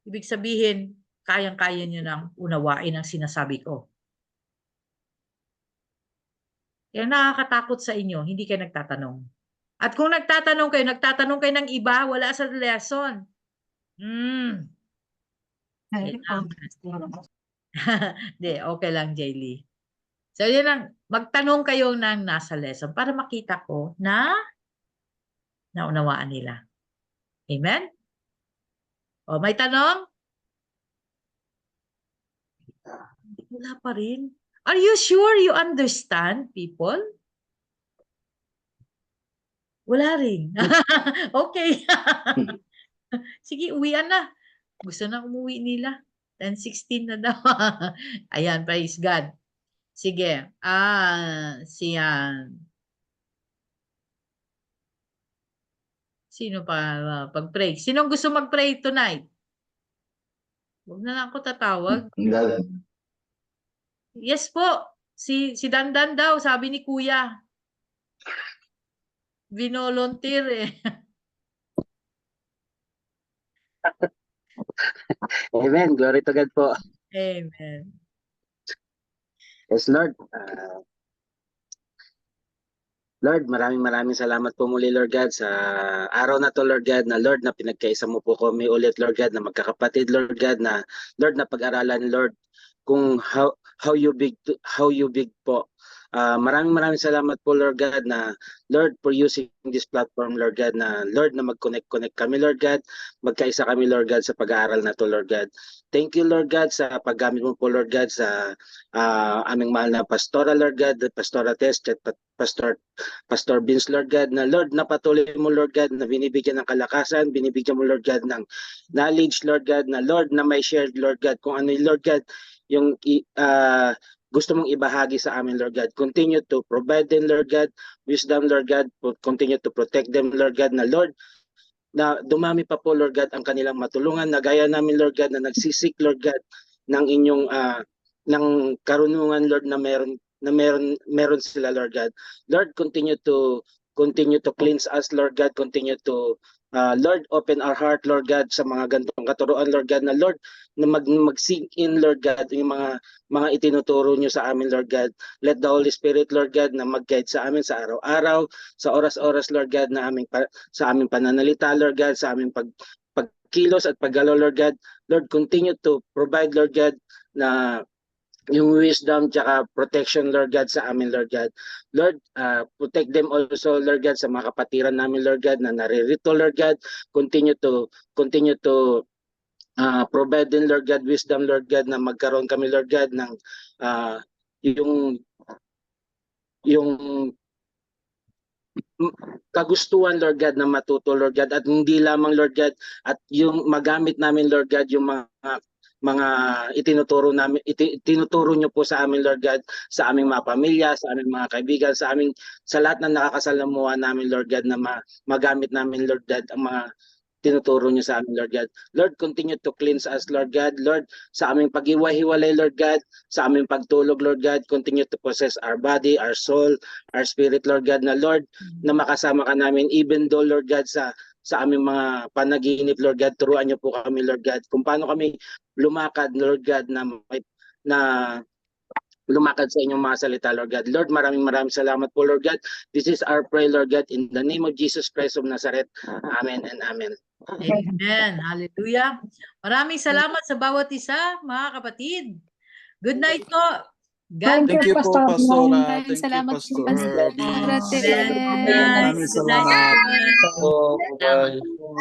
Ibig sabihin, kayang-kaya nyo nang unawain ang sinasabi ko. Kaya nakakatakot sa inyo, hindi kayo nagtatanong. At kung nagtatanong kayo ng iba, wala sa lesson. Hindi, okay lang, Jaylee. So, yun lang. Magtanong kayo ng nasa lesson para makita ko na naunawaan nila. Amen? O, may tanong? Wala pa rin. Are you sure you understand, people? Wala rin. Okay. Sige, uwian na. Gusto na umuwi nila. 10:16 na daw. Ayan, praise God. Sige. Sino pa pag-pray? Sinong gusto mag-pray tonight? Huwag na lang ako tatawag. Yes po. Si Dandan daw, sabi ni Kuya. Vinolunteer eh. Amen. Glory to God po. Amen. Yes, Lord. Lord, maraming salamat po muli, Lord God, sa araw na to, Lord God, na Lord, na pinagkaisa mo po kami ulit, Lord God, na magkakapatid, Lord God, na Lord, na pag-aralan, Lord, kung how you big po. Maraming salamat po, Lord God, na Lord, for using this platform, Lord God, na Lord, na mag-connect kami, Lord God, magkaisa kami, Lord God, sa pag-aaral na to, Lord God. Thank you, Lord God, sa paggamit mo po, Lord God, sa aming mahal na pastora, Lord God, Pastora Tess, at Pastor Vince, Lord God, na Lord, napatuloy mo, Lord God, na binibigyan ng kalakasan, binibigyan mo, Lord God, ng knowledge, Lord God, na Lord, na may share, Lord God, kung ano, Lord God, yung gusto mong ibahagi sa amin, Lord God. Continue to provide them, Lord God, wisdom, Lord God, continue to protect them, Lord God, na Lord, na dumami pa po, Lord God, ang kanilang matulungan, na gaya namin, Lord God, na nagsisik, Lord God, ng inyong ng karunungan, Lord, na meron sila, Lord God. Lord, continue to cleanse us, Lord God, continue to Lord, open our heart, Lord God, sa mga ganitong katuruan, Lord God, na Lord, na mag-sink in, Lord God, yung mga itinuturo nyo sa amin, Lord God. Let the Holy Spirit, Lord God, na mag-guide sa amin sa araw-araw, sa oras-oras, Lord God, na sa aming pananalita, Lord God, sa aming pagkilos at paggalaw, Lord God. Lord, continue to provide, Lord God, na yung wisdom tsaka protection, Lord God, sa amin, Lord God. Lord, protect them also, Lord God, sa mga kapatiran namin, Lord God, na naririto, Lord God. Continue to provide din, Lord God, wisdom, Lord God, na magkaroon kami, Lord God, ng yung kagustuhan, Lord God, na matuto, Lord God, at hindi lamang, Lord God, at yung magamit namin, Lord God, yung mga itinuturo nyo po sa amin, Lord God, sa aming mga pamilya, sa aming mga kaibigan, sa lahat na nakakasalamuha namin, Lord God, na magamit namin, Lord God, ang mga tinuturo nyo sa amin, Lord God. Lord, continue to cleanse us, Lord God. Lord, sa aming pag-iwa-hiwalay, Lord God, sa aming pagtulog, Lord God, continue to possess our body, our soul, our spirit, Lord God, na Lord, na makasama ka namin, even though, Lord God, sa aming mga panaginip, Lord God, turuan niyo po kami, Lord God, kung paano kami lumakad, Lord God, na lumakad sa inyong mga salita, Lord God. Lord, maraming salamat po, Lord God. This is our prayer, Lord God, in the name of Jesus Christ of Nazareth. Amen and amen. Amen. Hallelujah. Maraming salamat sa bawat isa, mga kapatid. Good night po. God Thank you, Thank you po, Pastor. Pastora. Maraming Thank you, salamat po, Pastor Pastor. Vince. Amen. Good night. Maraming Good night, salamat. everyone. Bye-bye.